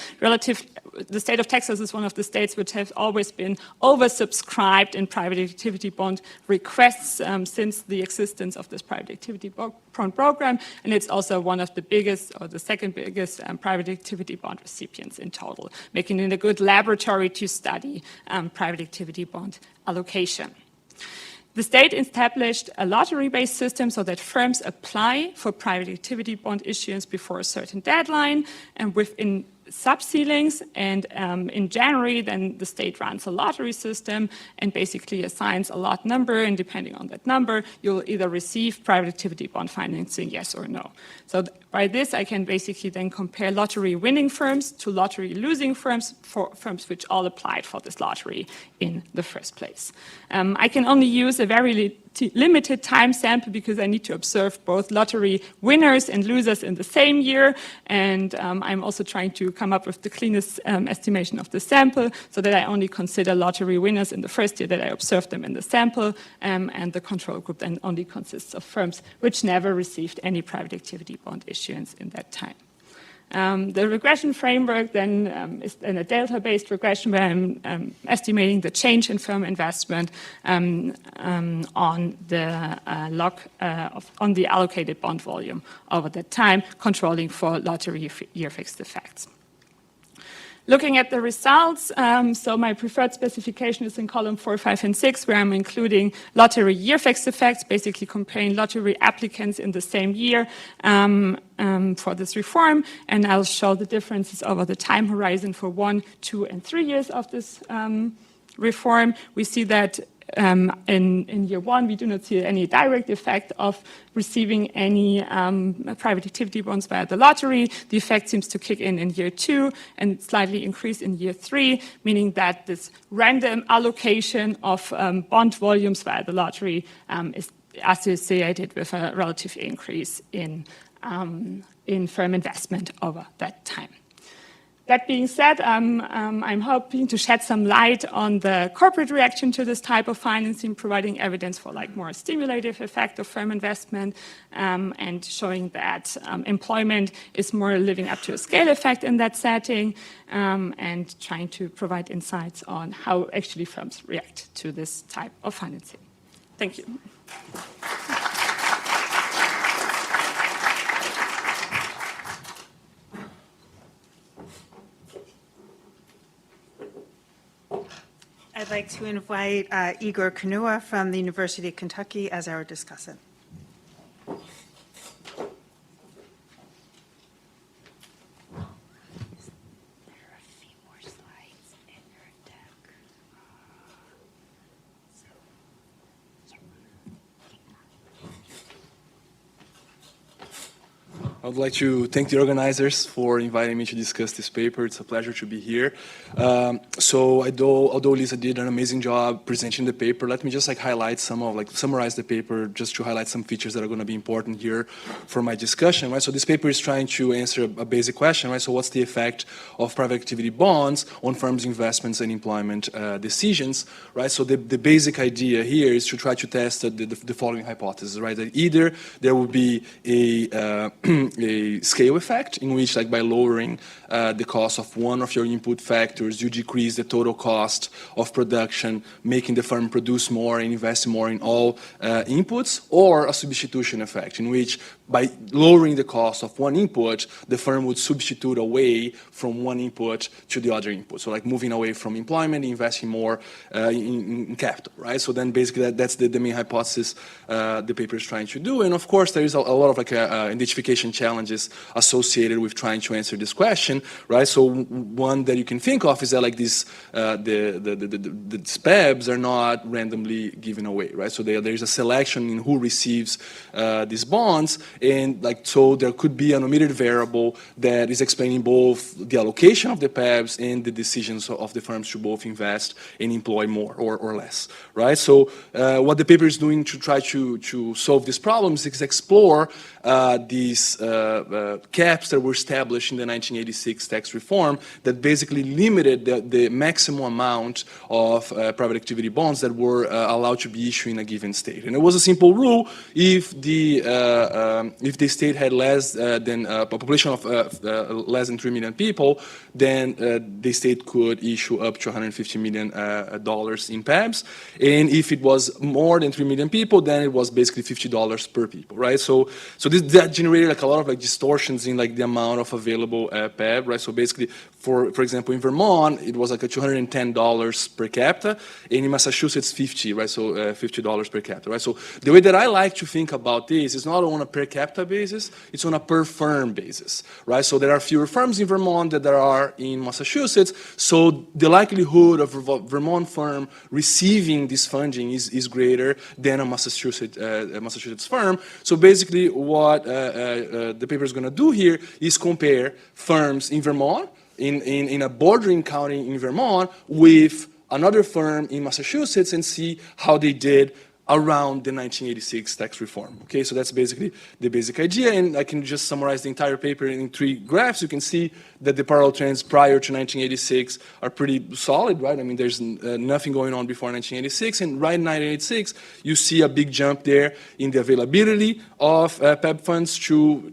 is one of the states which have always been oversubscribed in private activity bond requests since the existence of this private activity bond program, and it's also one of the biggest or the second biggest private activity bond recipients in total, making it a good laboratory to study private activity bond allocation. The state established a lottery-based system so that firms apply for private activity bond issuance before a certain deadline and within sub-ceilings, and in January, then the state runs a lottery system and basically assigns a lot number, and depending on that number, you'll either receive private activity bond financing, yes or no. So by this, I can basically then compare lottery-winning firms to lottery-losing firms, for firms which all applied for this lottery in the first place. I can only use a very limited time sample because I need to observe both lottery winners and losers in the same year, and I'm also trying to come up with the cleanest estimation of the sample so that I only consider lottery winners in the first year that I observed them in the sample, and the control group then only consists of firms which never received any private activity bond issuance in that time. The regression framework then is in a delta-based regression where I'm estimating the change in firm investment on the on the allocated bond volume over that time, controlling for lottery year fixed effects. Looking at the results, so my preferred specification is in column 4, 5, and 6, where I'm including lottery year fixed effects, basically comparing lottery applicants in the same year for this reform, and I'll show the differences over the time horizon for 1, 2, and 3 years of this reform. We see that in year 1, we do not see any direct effect of receiving any private activity bonds via the lottery. The effect seems to kick in year 2 and slightly increase in year 3, meaning that this random allocation of bond volumes via the lottery is associated with a relative increase in firm investment over that time. That being said, I'm hoping to shed some light on the corporate reaction to this type of financing, providing evidence for like more stimulative effect of firm investment, and showing that employment is more living up to a scale effect in that setting, and trying to provide insights on how actually firms react to this type of financing. Thank you. I'd like to invite Igor Kanua from the University of Kentucky as our discussant. I would like to thank the organizers for inviting me to discuss this paper. It's a pleasure to be here. So although Lisa did an amazing job presenting the paper, let me just highlight summarize the paper just to highlight some features that are going to be important here for my discussion. Right? So this paper is trying to answer a basic question. Right? So what's the effect of private activity bonds on firms' investments and employment decisions? Right? So the basic idea here is to try to test the following hypothesis. Right? That either there will be a scale effect in which, by lowering the cost of one of your input factors, you decrease the total cost of production, making the firm produce more and invest more in all inputs, or a substitution effect in which, by lowering the cost of one input, the firm would substitute away from one input to the other input. So moving away from employment, investing more in capital, right? So then basically that's the main hypothesis the paper is trying to do. And of course, there is a lot of identification challenges associated with trying to answer this question, right? So one that you can think of is that the SPEBs are not randomly given away, right? So there's a selection in who receives these bonds, and so there could be an omitted variable that is explaining both the allocation of the PEBs and the decisions of the firms to both invest and employ more or less, right? So what the paper is doing to try to solve these problems is explore these caps that were established in the 1986 tax reform that basically limited the maximum amount of private activity bonds that were allowed to be issued in a given state. And it was a simple rule: if the state had less than a population of less than 3 million people, then the state could issue up to $150 million in PEBs. And if it was more than 3 million people, then it was basically $50 per people, right? So that generated a lot of distortions in the amount of available PEB, right? So basically, for example, in Vermont, it was $210 per capita, and in Massachusetts, 50, right? So $50 per capita, right? So the way that I like to think about this is not on a per capita basis, it's on a per firm basis, right? So there are fewer firms in Vermont than there are in Massachusetts, so the likelihood of a Vermont firm receiving this funding is greater than a Massachusetts firm. So basically what the paper is going to do here is compare firms in Vermont, in a bordering county in Vermont, with another firm in Massachusetts and see how they did around the 1986 tax reform. Okay, so that's basically the basic idea, and I can just summarize the entire paper in 3 graphs. You can see that the parallel trends prior to 1986 are pretty solid, right? I mean, there's nothing going on before 1986, and right in 1986, you see a big jump there in the availability of PEB funds to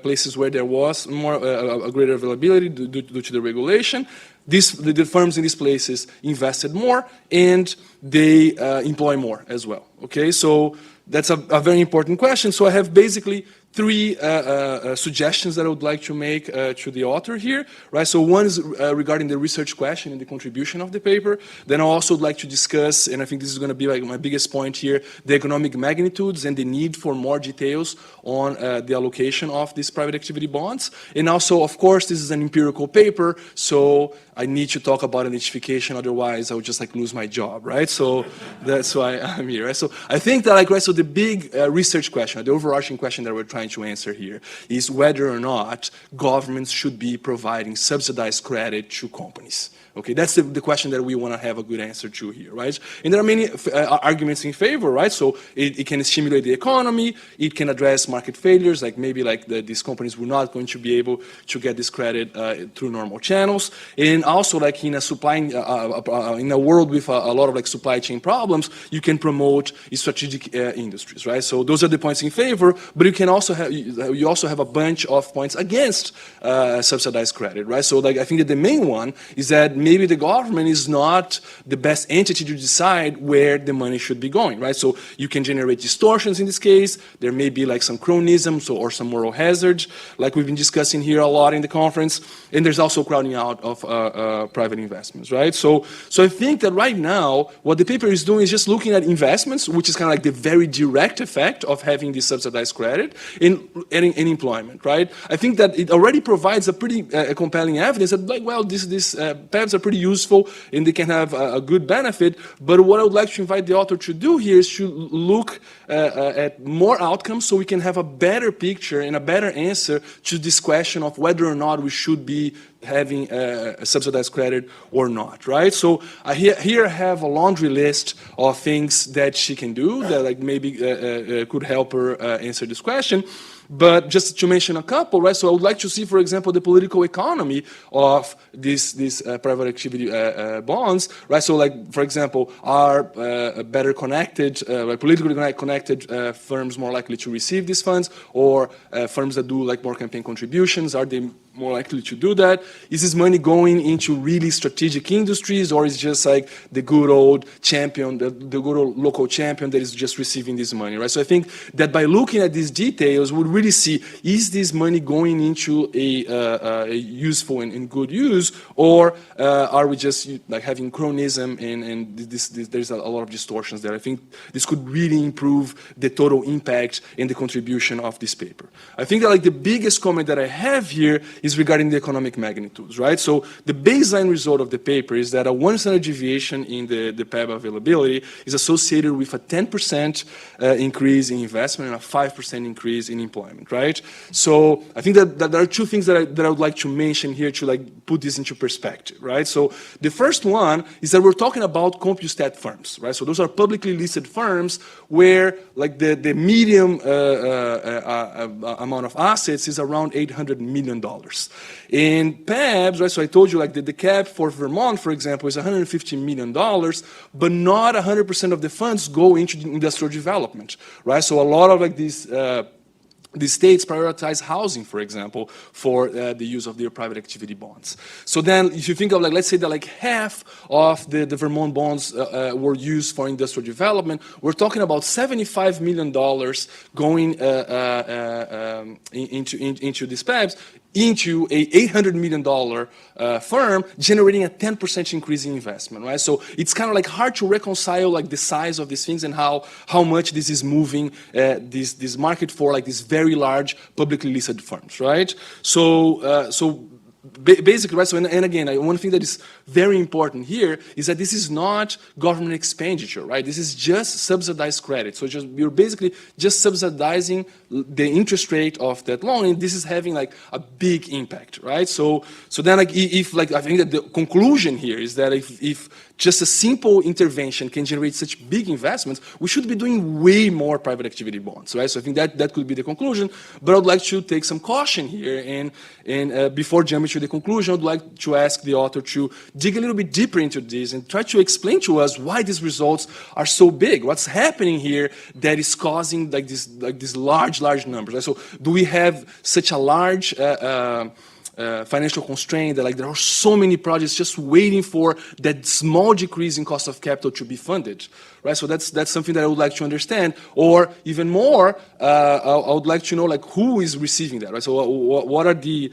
places where there was more a greater availability due to the regulation. The firms in these places invested more, and they employ more as well. Okay, so that's a very important question. So I have basically 3 suggestions that I would like to make to the author here, right? So one is regarding the research question and the contribution of the paper. Then I also would like to discuss, and I think this is going to be like my biggest point here, the economic magnitudes and the need for more details on the allocation of these private activity bonds. And also, of course, this is an empirical paper, so I need to talk about identification, otherwise I would just like lose my job, right? So that's why I'm here, right? So I think that like, right, so the big research question, the overarching question that we're trying to answer here is whether or not governments should be providing subsidized credit to companies. Okay, that's the question that we want to have a good answer to here, right? And there are many arguments in favor, right? So it can stimulate the economy, it can address market failures, like maybe like these companies were not going to be able to get this credit through normal channels, and also like in a in a world with a lot of like supply chain problems, you can promote strategic industries, right? So those are the points in favor, but you also have a bunch of points against subsidized credit, right? So like I think that the main one is that maybe the government is not the best entity to decide where the money should be going, right? So you can generate distortions in this case. There may be like some cronyism or some moral hazard, like we've been discussing here a lot in the conference. And there's also crowding out of private investments, right? So I think that right now, what the paper is doing is just looking at investments, which is kind of like the very direct effect of having this subsidized credit in employment, right? I think that it already provides a pretty compelling evidence that, like, well, these PEBs are pretty useful and they can have a good benefit. But what I would like to invite the author to do here is to look at more outcomes so we can have a better picture and a better answer to this question of whether or not we should be having a subsidized credit or not, right? So here I have a laundry list of things that she can do that like maybe could help her answer this question. But just to mention a couple, right? So I would like to see, for example, the political economy of these private activity bonds, right? So, like, for example, are better connected, politically connected firms more likely to receive these funds, or firms that do like more campaign contributions, are they more likely to do that? Is this money going into really strategic industries, or is it just like the good old champion, the good old local champion that is just receiving this money, right? So I think that by looking at these details, we'll really see, is this money going into a useful and good use, or are we just like having cronyism and there's a lot of distortions there? I think this could really improve the total impact and the contribution of this paper. I think that like the biggest comment that I have here is regarding the economic magnitudes, right? So the baseline result of the paper is that a 1 standard deviation in the PEB availability is associated with a 10% increase in investment and a 5% increase in employment, right? So I think that there are 2 things that I would like to mention here to like put this into perspective, right? So the first one is that we're talking about CompuStat firms, right? So those are publicly listed firms where like the medium amount of assets is around $800 million. In PEBs, right, so I told you like the cap for Vermont, for example, is $150 million, but not 100% of the funds go into industrial development, right? So a lot of like these states prioritize housing, for example, for the use of their private activity bonds. So then if you think of like, let's say that like half of the Vermont bonds were used for industrial development, we're talking about $75 million going into these PEBs, into a $800 million firm, generating a 10% increase in investment, right? So it's kind of like hard to reconcile like the size of these things and how much this is moving this market for like these very large publicly listed firms, right? So basically, right, so and again, one thing that is very important here is that this is not government expenditure, right? This is just subsidized credit. So you're basically just subsidizing the interest rate of that loan, and this is having like a big impact, right? So then like if like I think that the conclusion here is that if just a simple intervention can generate such big investments, we should be doing way more private activity bonds, right? So I think that could be the conclusion, but I would like to take some caution here, and before jumping to the conclusion, I would like to ask the author to dig a little bit deeper into this and try to explain to us why these results are so big. What's happening here that is causing these large numbers, right? So do we have such a large financial constraint that there are so many projects just waiting for that small decrease in cost of capital to be funded, right? So that's something that I would like to understand. Or even more, I would like to know who is receiving that, right? So what are the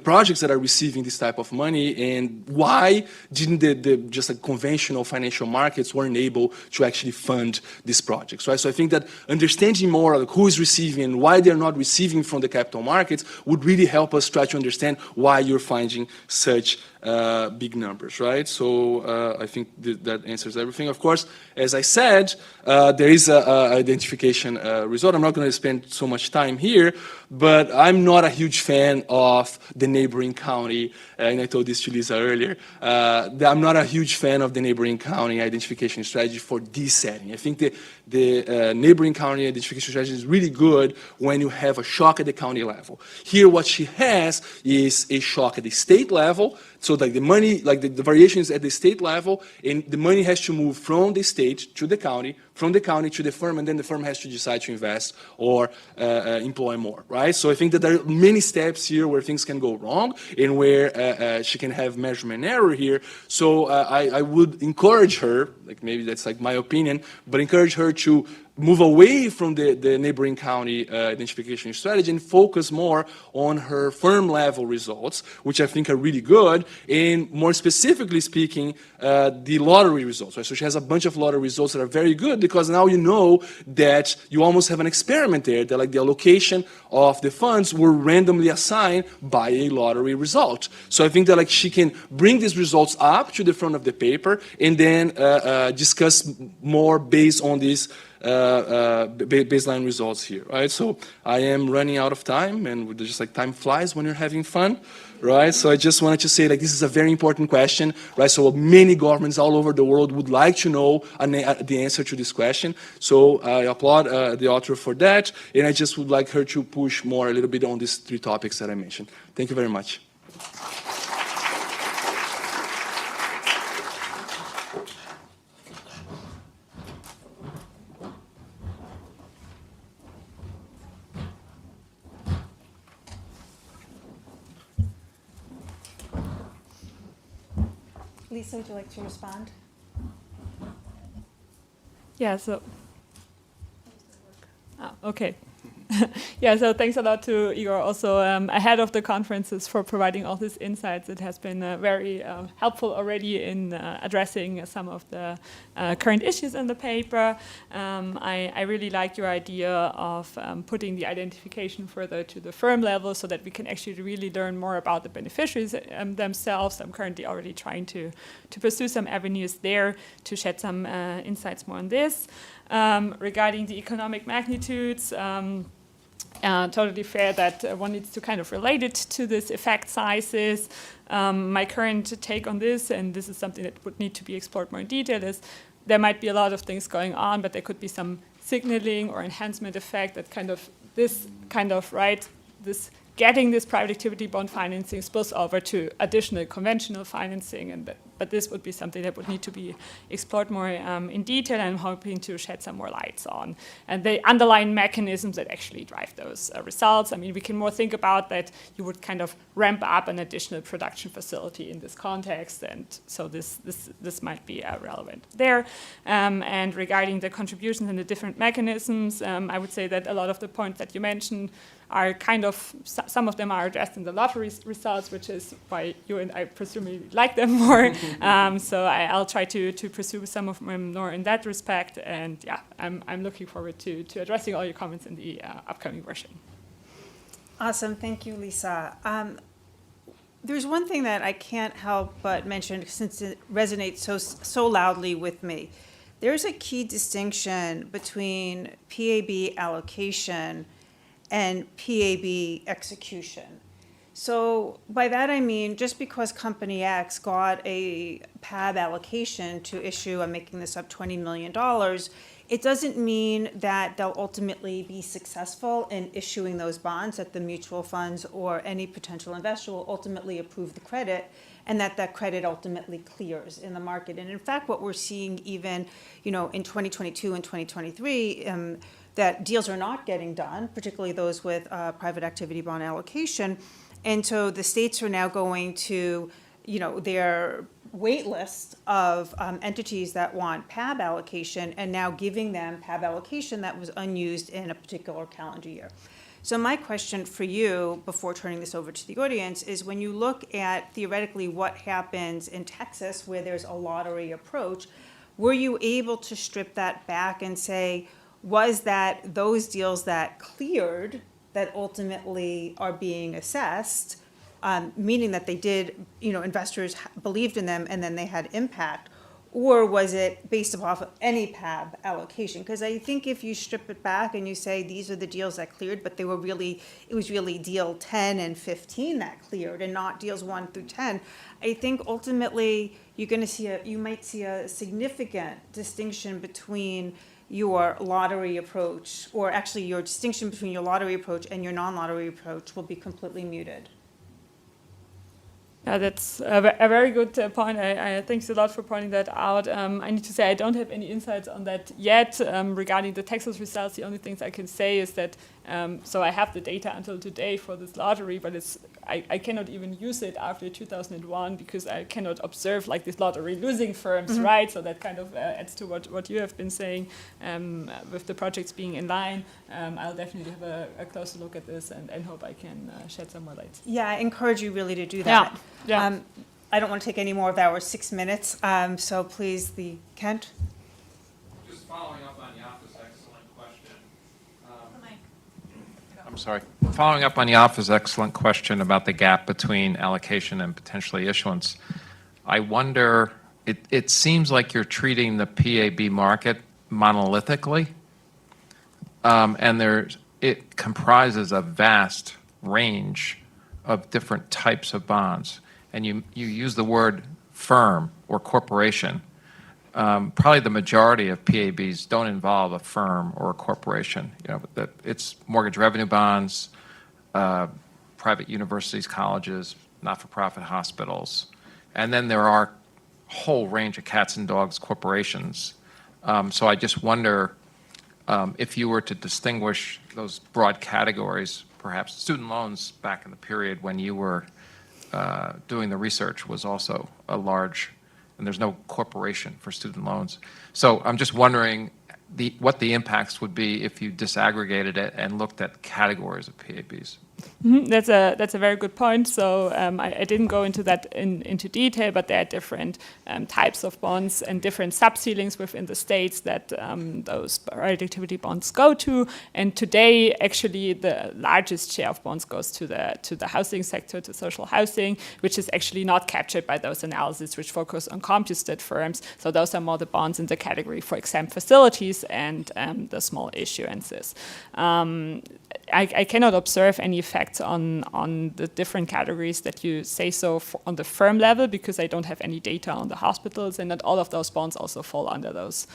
projects that are receiving this type of money, and why didn't the conventional financial markets weren't able to actually fund these projects, right? So I think that understanding more who is receiving and why they're not receiving from the capital markets would really help us try to understand why you're finding such big numbers, right? So I think that answers everything. Of course, as I said, there is an identification result. I'm not going to spend so much time here, but I'm not a huge fan of the neighboring county, and I told this to Lisa earlier, I'm not a huge fan of the neighboring county identification strategy for this setting. I think the neighboring county identification strategy is really good when you have a shock at the county level. Here, what she has is a shock at the state level. So the money, the variation is at the state level, and the money has to move from the state to the county, from the county to the firm, and then the firm has to decide to invest or employ more, right? So I think that there are many steps here where things can go wrong and where she can have measurement error here. So I would encourage her, maybe that's my opinion, but encourage her to move away from the neighboring county identification strategy and focus more on her firm level results, which I think are really good, and more specifically speaking, the lottery results, right? So she has a bunch of lottery results that are very good because now you know that you almost have an experiment there, that the allocation of the funds were randomly assigned by a lottery result. So I think that she can bring these results up to the front of the paper and then discuss more based on these baseline results here, right? So I am running out of time, and just time flies when you're having fun, right? So I just wanted to say this is a very important question, right? So many governments all over the world would like to know the answer to this question. So I applaud the author for that, and I just would like her to push more a little bit on these three topics that I mentioned. Thank you very much. Lisa, would you like to respond? Yeah, so. Okay. Yeah, so thanks a lot to Igor also ahead of the conferences for providing all these insights. It has been very helpful already in addressing some of the current issues in the paper. I really like your idea of putting the identification further to the firm level so that we can actually really learn more about the beneficiaries themselves. I'm currently already trying to pursue some avenues there to shed some insights more on this. Regarding the economic magnitudes, totally fair that one needs to kind of relate it to this effect sizes. My current take on this, and this is something that would need to be explored more in detail, is there might be a lot of things going on, but there could be some signaling or enhancement effect that this getting this private activity bond financing spills over to additional conventional financing, but this would be something that would need to be explored more in detail, and I'm hoping to shed some more lights on. And the underlying mechanisms that actually drive those results. I mean, we can more think about that you would kind of ramp up an additional production facility in this context, and so this might be relevant there. And regarding the contributions and the different mechanisms, I would say that a lot of the points that you mentioned are some of them are addressed in the lottery results, which is why you and I presumably like them more. So I'll try to pursue some of them more in that respect. And yeah, I'm looking forward to addressing all your comments in the upcoming version. Awesome. Thank you, Lisa. There's one thing that I can't help but mention since it resonates so loudly with me. There's a key distinction between PAB allocation and PAB execution. So by that I mean, just because Company X got a PAB allocation to issue, I'm making this up, $20 million, it doesn't mean that they'll ultimately be successful in issuing those bonds, that the mutual funds or any potential investor will ultimately approve the credit, and that that credit ultimately clears in the market. And in fact, what we're seeing even, in 2022 and 2023, that deals are not getting done, particularly those with private activity bond allocation. And so the states are now going to, their wait list of entities that want PAB allocation and now giving them PAB allocation that was unused in a particular calendar year. So my question for you, before turning this over to the audience, is when you look at theoretically what happens in Texas where there's a lottery approach, were you able to strip that back and say, was that those deals that cleared that ultimately are being assessed, meaning that they did, investors believed in them and then they had impact, or was it based off of any PAB allocation? Because I think if you strip it back and you say these are the deals that cleared, but it was really deal 10 and 15 that cleared and not deals 1 through 10, I think ultimately you might see a significant distinction between your lottery approach, or actually your distinction between your lottery approach and your non-lottery approach will be completely muted. Yeah, that's a very good point. I thanks a lot for pointing that out. I need to say I don't have any insights on that yet. Regarding the Texas results, the only things I can say is that, so I have the data until today for this lottery, but I cannot even use it after 2001 because I cannot observe like this lottery losing firms, right? So that kind of adds to what you have been saying with the projects being in line. I'll definitely have a closer look at this and hope I can shed some more light. Yeah, I encourage you really to do that. Yeah. I don't want to take any more of our 6 minutes, so please, Kent. Just following up on Yafa's excellent question. I'm sorry. Following up on Yafa's excellent question about the gap between allocation and potentially issuance, I wonder, it seems like you're treating the PAB market monolithically, and it comprises a vast range of different types of bonds. And you use the word firm or corporation. Probably the majority of PABs don't involve a firm or a corporation. It's mortgage revenue bonds, private universities, colleges, not-for-profit hospitals. And then there are a whole range of cats and dogs corporations. So I just wonder if you were to distinguish those broad categories, perhaps student loans back in the period when you were doing the research was also a large, and there's no corporation for student loans. So I'm just wondering what the impacts would be if you disaggregated it and looked at categories of PABs. Mm-hmm. That's a very good point. So I didn't go into that into detail, but there are different types of bonds and different sub-ceilings within the states that those private activity bonds go to. And today, actually, the largest share of bonds goes to the housing sector, to social housing, which is actually not captured by those analyses which focus on composite firms. So those are more the bonds in the category for exempt facilities and the small issuances. I cannot observe any effects on the different categories that you say so on the firm level because I don't have any data on the hospitals, and not all of those bonds also fall under those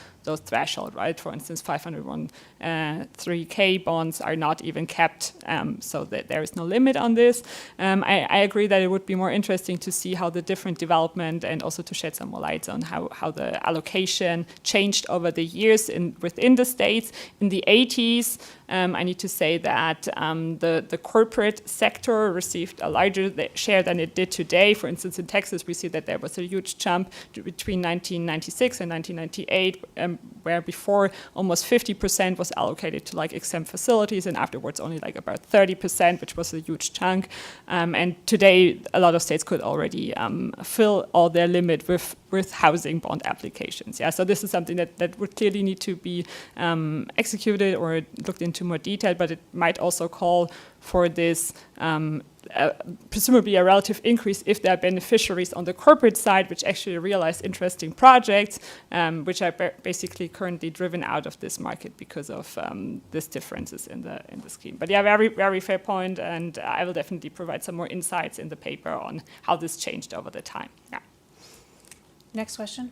thresholds, right? For instance, 501(3)(k) bonds are not even kept, so that there is no limit on this. I agree that it would be more interesting to see how the different development and also to shed some more light on how the allocation changed over the years within the states. In the 80s, I need to say that the corporate sector received a larger share than it did today. For instance, in Texas, we see that there was a huge jump between 1996 and 1998, where before almost 50% was allocated to like exempt facilities, and afterwards only like about 30%, which was a huge chunk. And today, a lot of states could already fill all their limit with housing bond applications. Yeah, so this is something that would clearly need to be executed or looked into more detail, but it might might also call for this presumably a relative increase if there are beneficiaries on the corporate side which actually realize interesting projects, which are basically currently driven out of this market because of these differences in the scheme. But yeah, very, very fair point, and I will definitely provide some more insights in the paper on how this changed over the time. Yeah. Next question.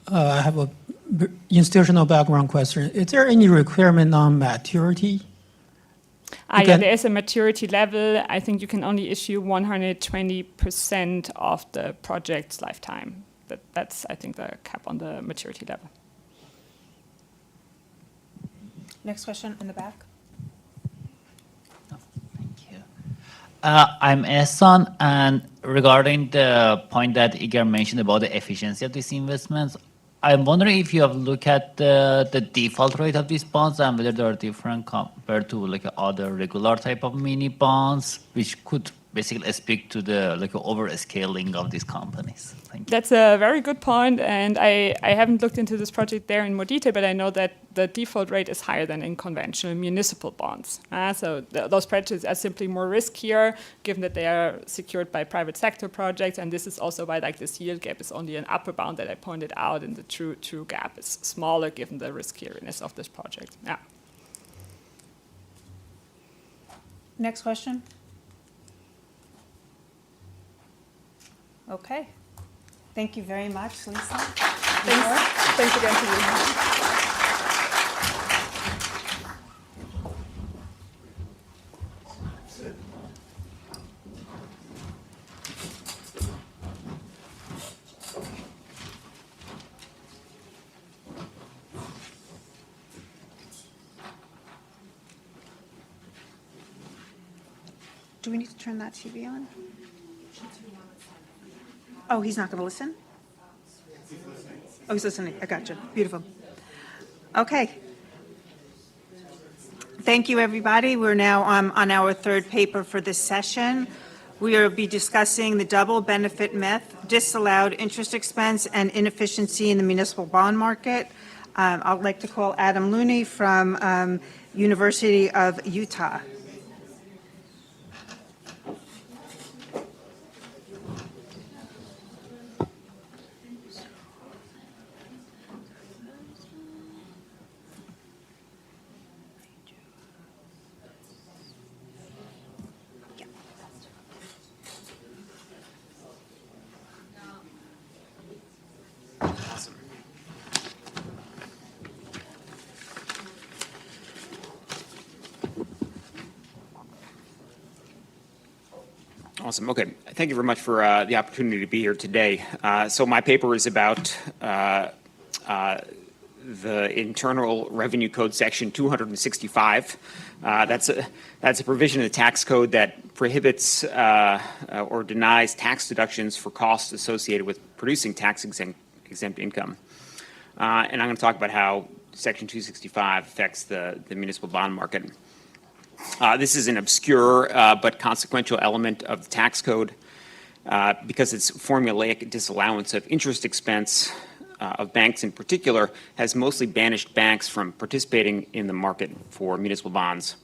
I have a institutional background question. Is there any requirement on maturity? Yeah, there is a maturity level. I think you can only issue 120% of the project's lifetime. That's, I think, the cap on the maturity level. Next question in the back. Thank you. I'm Ehsan, and regarding the point that Igor mentioned about the efficiency of these investments, I'm wondering if you have looked at the default rate of these bonds and whether they are different compared to like other regular type of mini bonds, which could basically speak to the like over-scaling of these companies. Thank you. That's a very good point, and I haven't looked into this project there in more detail, but I know that the default rate is higher than in conventional municipal bonds. So those projects are simply more riskier, given that they are secured by private sector projects, and this is also why like this yield gap is only an upper bound that I pointed out, and the true gap is smaller given the riskieriness of this project. Yeah. Next question. Okay. Thank you very much, Lisa. Thanks again to you. Do we need to turn that TV on? Oh, he's not going to listen? Oh, he's listening. I got you. Beautiful. Okay. Thank you, everybody. We're now on our third paper for this session. We will be discussing the double benefit myth, disallowed interest expense, and inefficiency in the municipal bond market. I'd like to call Adam Looney from University of Utah. Awesome. Okay. Thank you very much for the opportunity to be here today. So my paper is about the Internal Revenue Code Section 265. That's a provision of the tax code that prohibits or denies tax deductions for costs associated with producing tax-exempt income. And I'm going to talk about how Section 265 affects the municipal bond market. This is an obscure but consequential element of the tax code because its formulaic disallowance of interest expense of banks in particular has mostly banished banks from participating in the market for municipal bonds.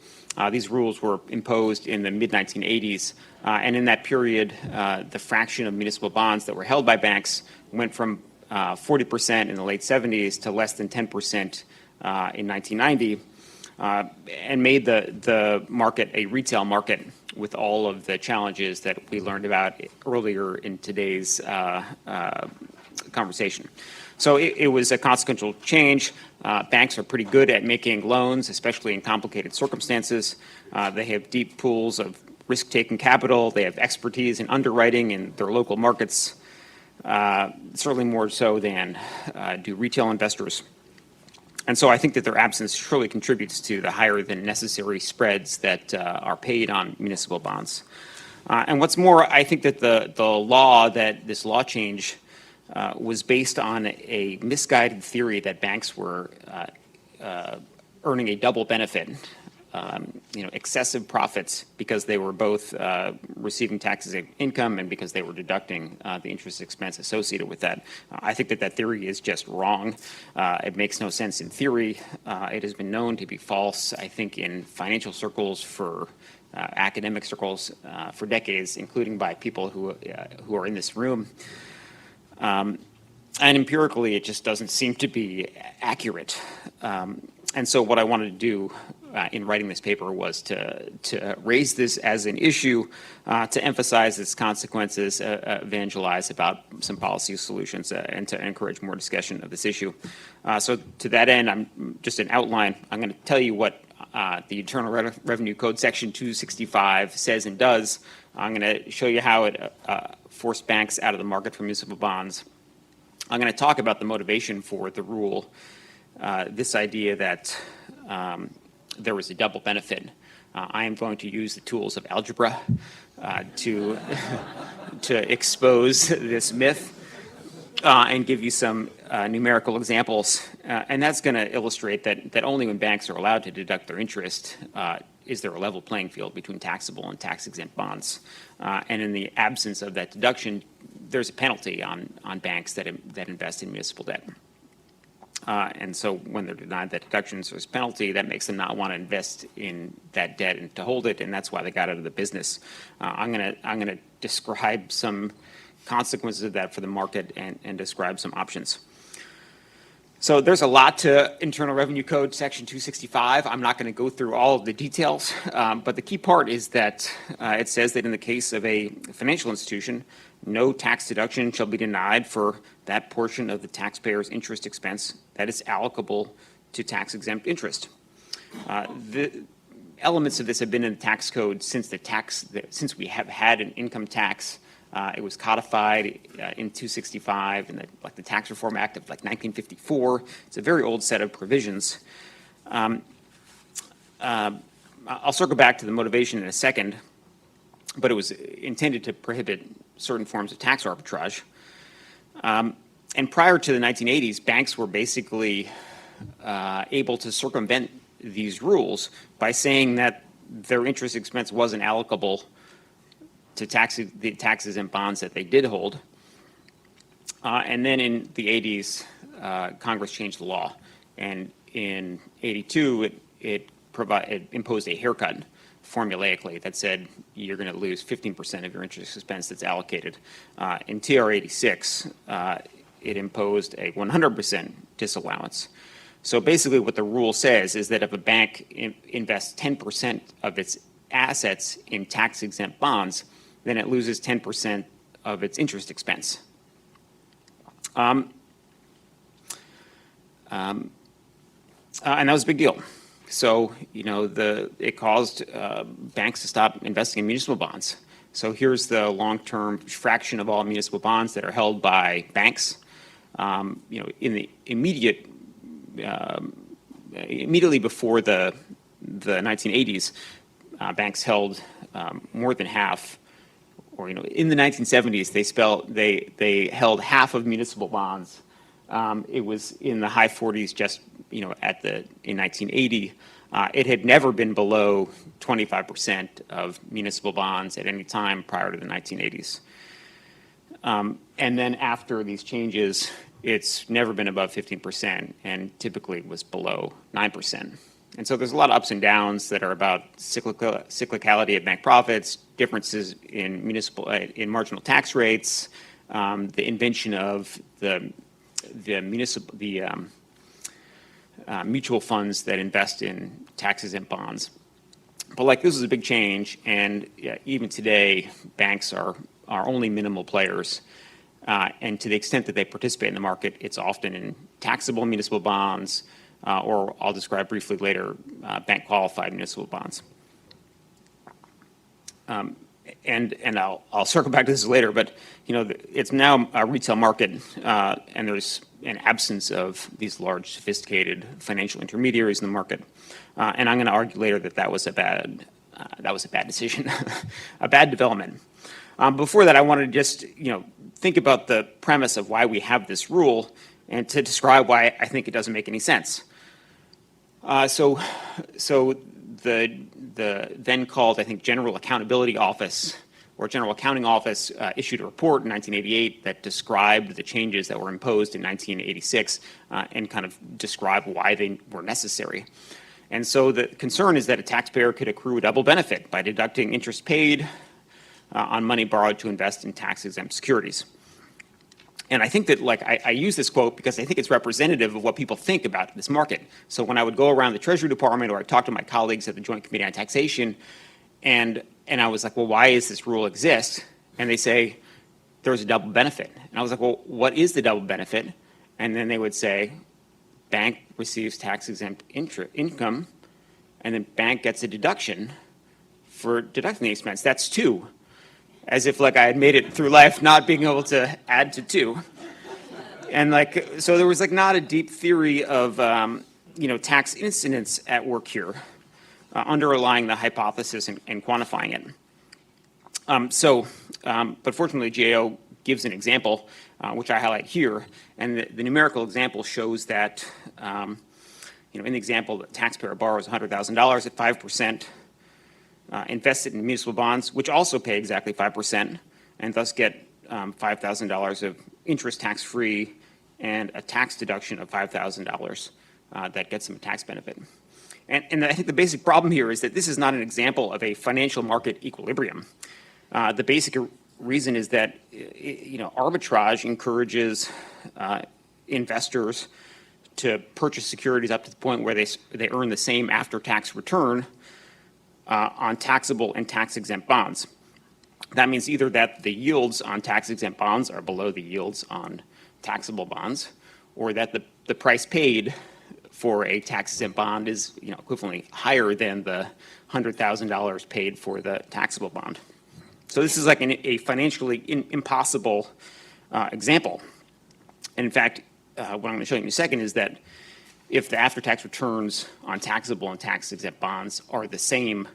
These rules were imposed in the mid-1980s, and in that period, the fraction of municipal bonds that were held by banks went from 40% in the late 70s to less than 10% in 1990. And made the market a retail market with all of the challenges that we learned about earlier in today's conversation. So it was a consequential change. Banks are pretty good at making loans, especially in complicated circumstances. They have deep pools of risk-taking capital. They have expertise in underwriting in their local markets, certainly more so than do retail investors. And so I think that their absence surely contributes to the higher than necessary spreads that are paid on municipal bonds. And what's more, I think that this law change was based on a misguided theory that banks were earning a double benefit excessive profits because they were both receiving taxes income and because they were deducting the interest expense associated with that. I think that theory is just wrong. It makes no sense in theory. It has been known to be false, I think, in financial circles for academic circles for decades, including by people who are in this room. And empirically, it just doesn't seem to be accurate. And so what I wanted to do in writing this paper was to raise this as an issue, to emphasize its consequences, evangelize about some policy solutions, and to encourage more discussion of this issue. So to that end, I'm just an outline. I'm going to tell you what the Internal Revenue Code Section 265 says and does. I'm going to show you how it forced banks out of the market for municipal bonds. I'm going to talk about the motivation for the rule, this idea that there was a double benefit. I am going to use the tools of algebra to expose this myth and give you some numerical examples. And that's going to illustrate that only when banks are allowed to deduct their interest is there a level playing field between taxable and tax-exempt bonds. And in the absence of that deduction, there's a penalty on banks that invest in municipal debt. And so when they're denied that deduction, there's a penalty that makes them not want to invest in that debt and to hold it, and that's why they got out of the business. I'm gonna describe some consequences of that for the market and describe some options. So there's a lot to Internal Revenue Code Section 265. I'm not going to go through all of the details, but the key part is that it says that in the case of a financial institution, no tax deduction shall be denied for that portion of the taxpayer's interest expense that is allocable to tax-exempt interest. The elements of this have been in the tax code since we have had an income tax. It was codified in 265 in the Tax Reform Act of 1954. It's a very old set of provisions. I'll circle back to the motivation in a second, but it was intended to prohibit certain forms of tax arbitrage. And prior to the 1980s, banks were basically able to circumvent these rules by saying that their interest expense wasn't allocable to the taxes and bonds that they did hold. And then in the 80s, Congress changed the law. And in 82, it imposed a haircut formulaically that said you're going to lose 15% of your interest expense that's allocated. In TR 86, it imposed a 100% disallowance. So basically what the rule says is that if a bank invests 10% of its assets in tax-exempt bonds, then it loses 10% of its interest expense. And that was a big deal. So, it caused banks to stop investing in municipal bonds. So here's the long-term fraction of all municipal bonds that are held by banks. In the immediately before the 1980s, banks held more than half. Or in the 1970s, they held half of municipal bonds. It was in the high 40s, just in 1980. It had never been below 25% of municipal bonds at any time prior to the 1980s. And then after these changes, it's never been above 15%, and typically was below 9%. And so there's a lot of ups and downs that are about cyclicality of bank profits, differences in marginal tax rates, the invention of the mutual funds that invest in tax-exempt bonds. But this is a big change, and even today, banks are only minimal players. And to the extent that they participate in the market, it's often in taxable municipal bonds, or I'll describe briefly later, bank-qualified municipal bonds. And I'll circle back to this later, but it's now a retail market, and there's an absence of these large, sophisticated financial intermediaries in the market. And I'm going to argue later that was a bad decision, a bad development. Before that, I wanted to just think about the premise of why we have this rule, and to describe why I think it doesn't make any sense. So the then called, I think, General Accountability Office or General Accounting Office issued a report in 1988 that described the changes that were imposed in 1986 and kind of described why they were necessary. And so the concern is that a taxpayer could accrue a double benefit by deducting interest paid on money borrowed to invest in tax-exempt securities. And I think that, like, I use this quote because I think it's representative of what people think about this market. So when I would go around the Treasury Department or I talk to my colleagues at the Joint Committee on Taxation, and I was like, well, why does this rule exist? And they say, there's a double benefit. And I was like, well, what is the double benefit? And then they would say, bank receives tax-exempt income, and then bank gets a deduction for deducting the expense. That's two. As if, like, I had made it through life not being able to add to two. And, like, so there was, like, not a deep theory of, tax incidence at work here, underlying the hypothesis and quantifying it. But fortunately, GAO gives an example, which I highlight here, and the numerical example shows that, in the example, the taxpayer borrows $100,000 at 5%, invested in municipal bonds, which also pay exactly 5%, and thus get $5,000 of interest tax-free and a tax deduction of $5,000 that gets them a tax benefit. And I think the basic problem here is that this is not an example of a financial market equilibrium. The basic reason is that arbitrage encourages investors to purchase securities up to the point where they earn the same after-tax return on taxable and tax-exempt bonds. That means either that the yields on tax-exempt bonds are below the yields on taxable bonds, or that the price paid for a tax-exempt bond is equivalently higher than the $100,000 paid for the taxable bond. So this is like a financially impossible example. And in fact, what I'm going to show you in a second is that if the after-tax returns on taxable and tax-exempt bonds are the same,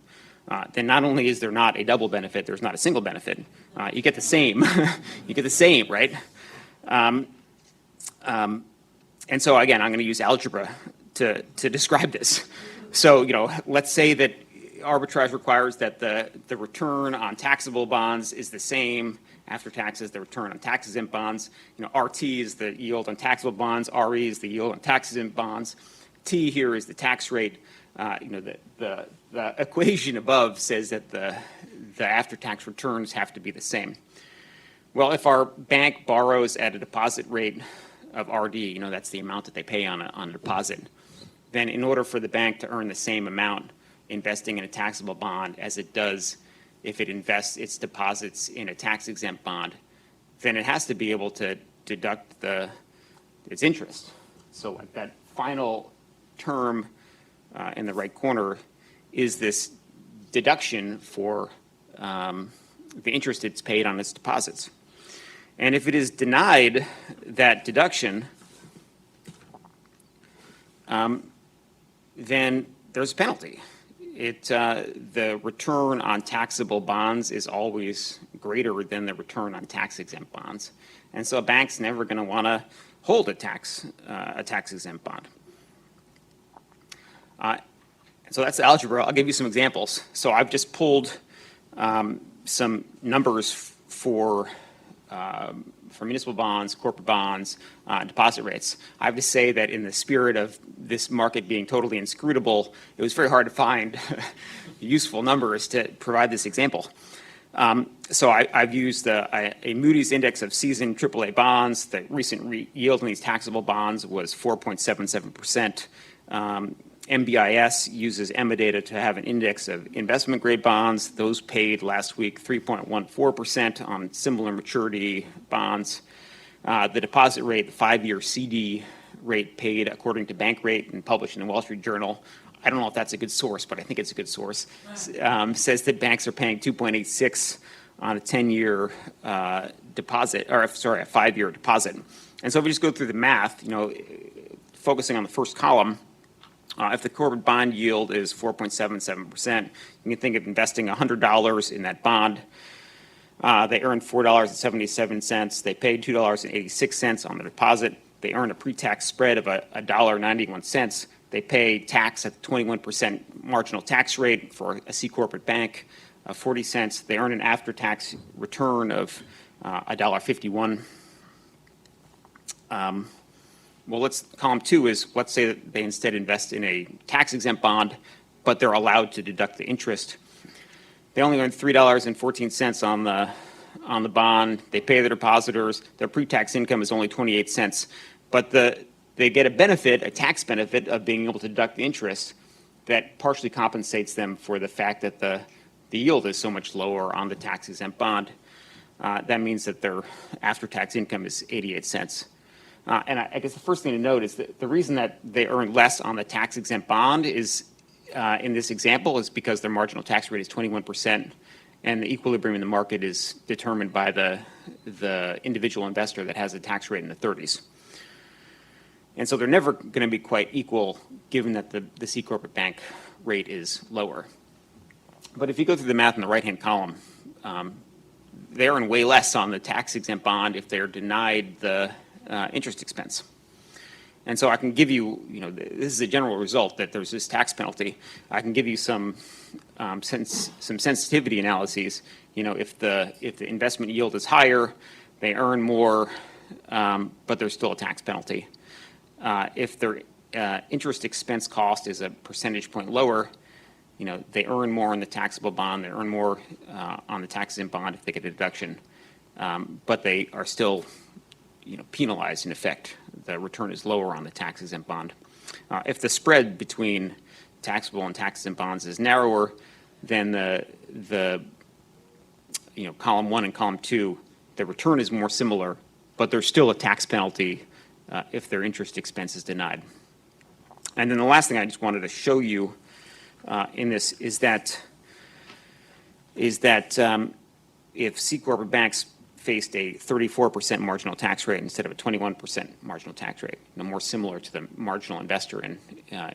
then not only is there not a double benefit, there's not a single benefit. You get the same. You get the same, right? And so again, I'm going to use algebra to describe this. So let's say that arbitrage requires that the return on taxable bonds is the same after taxes the return on tax-exempt bonds. RT is the yield on taxable bonds. RE is the yield on tax-exempt bonds. T here is the tax rate. The equation above says that the after-tax returns have to be the same. Well, if our bank borrows at a deposit rate of RD, that's the amount that they pay on a deposit, then in order for the bank to earn the same amount investing in a taxable bond as it does if it invests its deposits in a tax-exempt bond, then it has to be able to deduct its interest. So like that final term in the right corner is this deduction for the interest it's paid on its deposits. And if it is denied that deduction, then there's a penalty. The return on taxable bonds is always greater than the return on tax-exempt bonds. And so a bank's never going to want to hold a tax-exempt bond. So that's the algebra. I'll give you some examples. So I've just pulled some numbers for municipal bonds, corporate bonds, deposit rates. I have to say that in the spirit of this market being totally inscrutable, it was very hard to find useful numbers to provide this example. So I've used a Moody's index of seasoned AAA bonds. The recent yield on these taxable bonds was 4.77%. MBIS uses EMA data to have an index of investment-grade bonds. Those paid last week 3.14% on similar maturity bonds. The deposit rate, the 5-year CD rate paid according to bank rate and published in the Wall Street Journal. I don't know if that's a good source, but I think it's a good source. Says that banks are paying 2.86 on a 10-year deposit, or sorry, a 5-year deposit. And so if we just go through the math, focusing on the first column, if the corporate bond yield is 4.77%, you can think of investing $100 in that bond. They earn $4.77. They paid $2.86 on the deposit. They earn a pre-tax spread of $1.91. They pay tax at the 21% marginal tax rate for a C corporate bank of 40 cents. They earn an after-tax return of $1.51. Well, column 2 is, let's say that they instead invest in a tax-exempt bond, but they're allowed to deduct the interest. They only earn $3.14 on the bond. They pay the depositors. Their pre-tax income is only 28 cents. But they get a benefit, a tax benefit, of being able to deduct the interest that partially compensates them for the fact that the yield is so much lower on the tax-exempt bond. That means that their after-tax income is 88 cents. And I guess the first thing to note is that the reason that they earn less on the tax-exempt bond is, in this example, is because their marginal tax rate is 21%, and the equilibrium in the market is determined by the individual investor that has a tax rate in the 30s. And so they're never going to be quite equal, given that the C corporate bank rate is lower. But if you go through the math in the right-hand column, they earn way less on the tax-exempt bond if they're denied the interest expense. And so I can give you, this is a general result that there's this tax penalty. I can give you some sensitivity analyses. If the investment yield is higher, they earn more, but there's still a tax penalty. If their interest expense cost is a percentage point lower, they earn more on the taxable bond. They earn more on the tax-exempt bond if they get a deduction, but they are still penalized in effect. The return is lower on the tax-exempt bond. If the spread between taxable and tax-exempt bonds is narrower, then the column 1 and column 2, the return is more similar, but there's still a tax penalty if their interest expense is denied. And then the last thing I just wanted to show you in this is that if C corporate banks faced a 34% marginal tax rate instead of a 21% marginal tax rate, more similar to the marginal investor in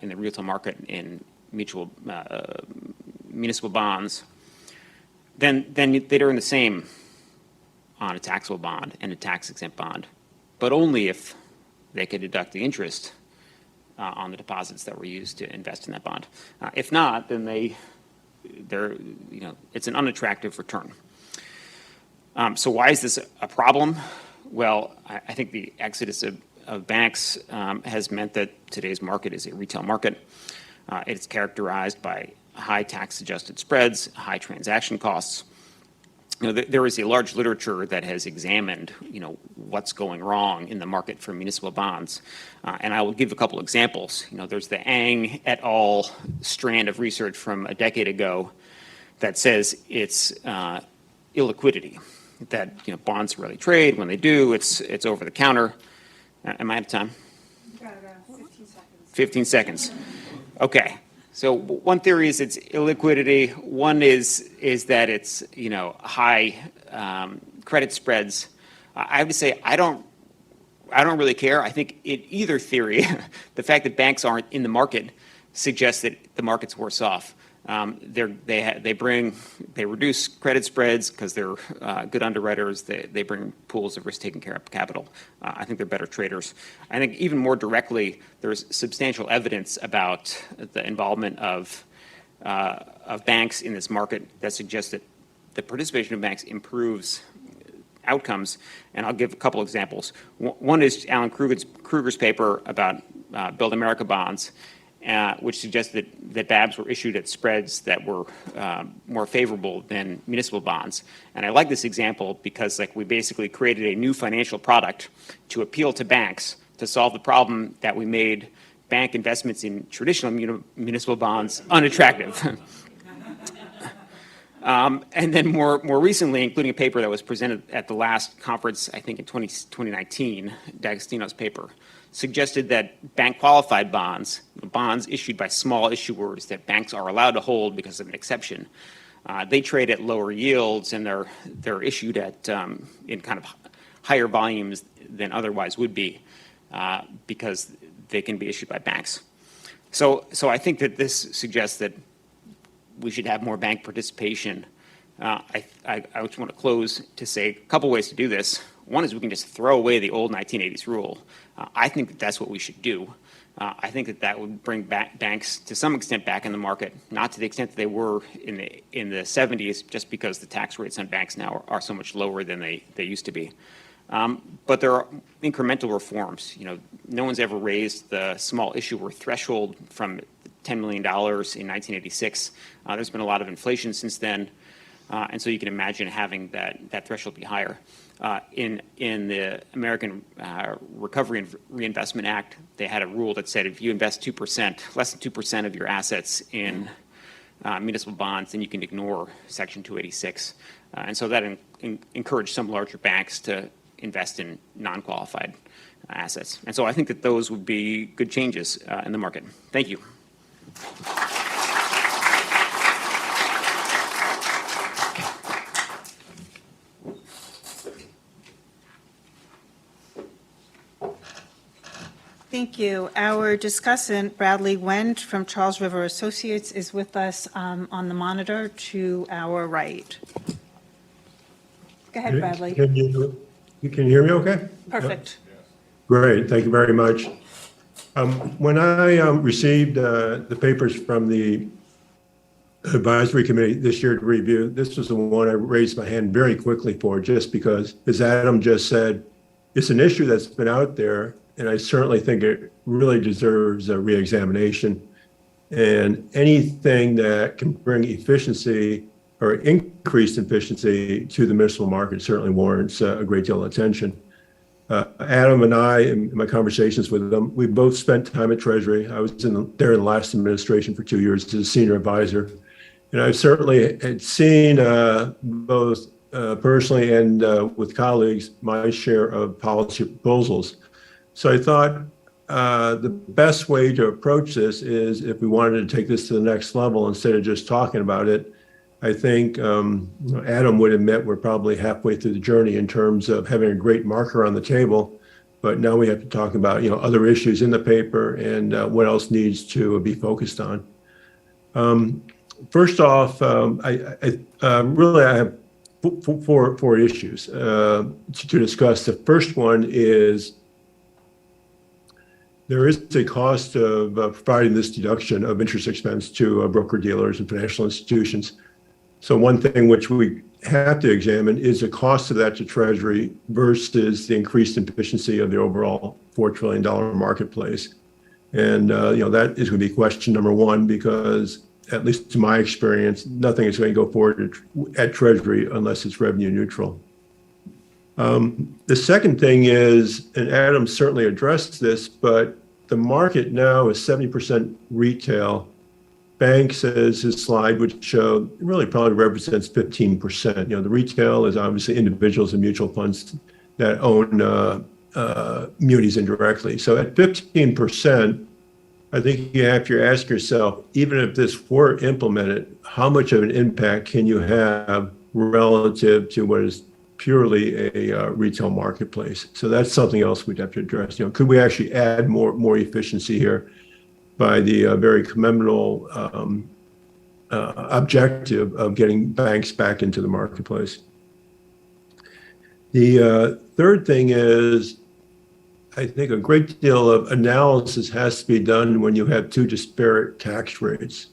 the retail market in municipal bonds, then they'd earn the same on a taxable bond and a tax-exempt bond, but only if they could deduct the interest on the deposits that were used to invest in that bond. If not, then it's an unattractive return. So why is this a problem? Well, I think the exodus of banks has meant that today's market is a retail market. It's characterized by high tax-adjusted spreads, high transaction costs. There is a large literature that has examined, what's going wrong in the market for municipal bonds. And I will give a couple examples. There's the Ang et al. Strand of research from a decade ago that says it's illiquidity, that bonds rarely trade. When they do, it's over the counter. Am I out of time? 15 seconds. Okay. So one theory is it's illiquidity. One is that it's high credit spreads. I have to say I don't really care. I think in either theory, the fact that banks aren't in the market suggests that the market's worse off. They reduce credit spreads because they're good underwriters. They bring pools of risk-taking capital. I think they're better traders. I think even more directly, there's substantial evidence about the involvement of banks in this market that suggests that the participation of banks improves outcomes. And I'll give a couple examples. One is Alan Kruger's paper about Build America bonds, which suggests that BABs were issued at spreads that were more favorable than municipal bonds. And I like this example because we basically created a new financial product to appeal to banks to solve the problem that we made bank investments in traditional municipal bonds unattractive. And then more recently, including a paper that was presented at the last conference, I think in 2019, D'Agostino's paper, suggested that bank-qualified bonds issued by small issuers that banks are allowed to hold because of an exception, they trade at lower yields and they're issued at in kind of higher volumes than otherwise would be because they can be issued by banks. So I think that this suggests that we should have more bank participation. I just want to close to say a couple ways to do this. One is we can just throw away the old 1980s rule. I think that that's what we should do. I think that that would bring back banks to some extent back in the market, not to the extent that they were in the 70s, just because the tax rates on banks now are so much lower than they used to be. But there are incremental reforms. You know, no one's ever raised the small issuer threshold from $10 million in 1986. There's been a lot of inflation since then, and so you can imagine having that threshold be higher. In the American Recovery and Reinvestment Act, they had a rule that said if you invest 2%, less than 2% of your assets in municipal bonds, then you can ignore Section 286. And so that encouraged some larger banks to invest in non-qualified assets. And so I think that those would be good changes in the market. Thank you. Thank you. Our discussant, Bradley Wend from Charles River Associates, is with us on the monitor to our right. Go ahead, Bradley. You can hear me okay? Perfect. Great, thank you very much. When I received the papers from the advisory committee this year to review, this was the one I raised my hand very quickly for, just because, as Adam just said, it's an issue that's been out there, and I certainly think it really deserves a reexamination. And anything that can bring efficiency or increased efficiency to the municipal market certainly warrants a great deal of attention. Adam and I, in my conversations with them, we both spent time at Treasury. I was there in the last administration for 2 years as a senior advisor. And I've certainly had seen both personally and with colleagues my share of policy proposals. So I thought the best way to approach this is, if we wanted to take this to the next level, instead of just talking about it, I think Adam would admit we're probably halfway through the journey in terms of having a great marker on the table, but now we have to talk about other issues in the paper and what else needs to be focused on. First off, I have four issues to discuss. The first one is there is a cost of providing this deduction of interest expense to broker-dealers and financial institutions. So one thing which we have to examine is the cost of that to Treasury versus the increased efficiency of the overall $4 trillion marketplace. And that is going to be question number one, because at least to my experience, nothing is going to go forward at Treasury unless it's revenue neutral. The second thing is, and Adam certainly addressed this, but the market now is 70% retail. Banks, as his slide would show, really probably represents 15%. The retail is obviously individuals and mutual funds that own munis indirectly. So at 15%, I think you have to ask yourself, even if this were implemented, how much of an impact can you have relative to what is purely a retail marketplace? So that's something else we'd have to address. Could we actually add more efficiency here by the very commendable objective of getting banks back into the marketplace? The third thing is, I think a great deal of analysis has to be done when you have two disparate tax rates.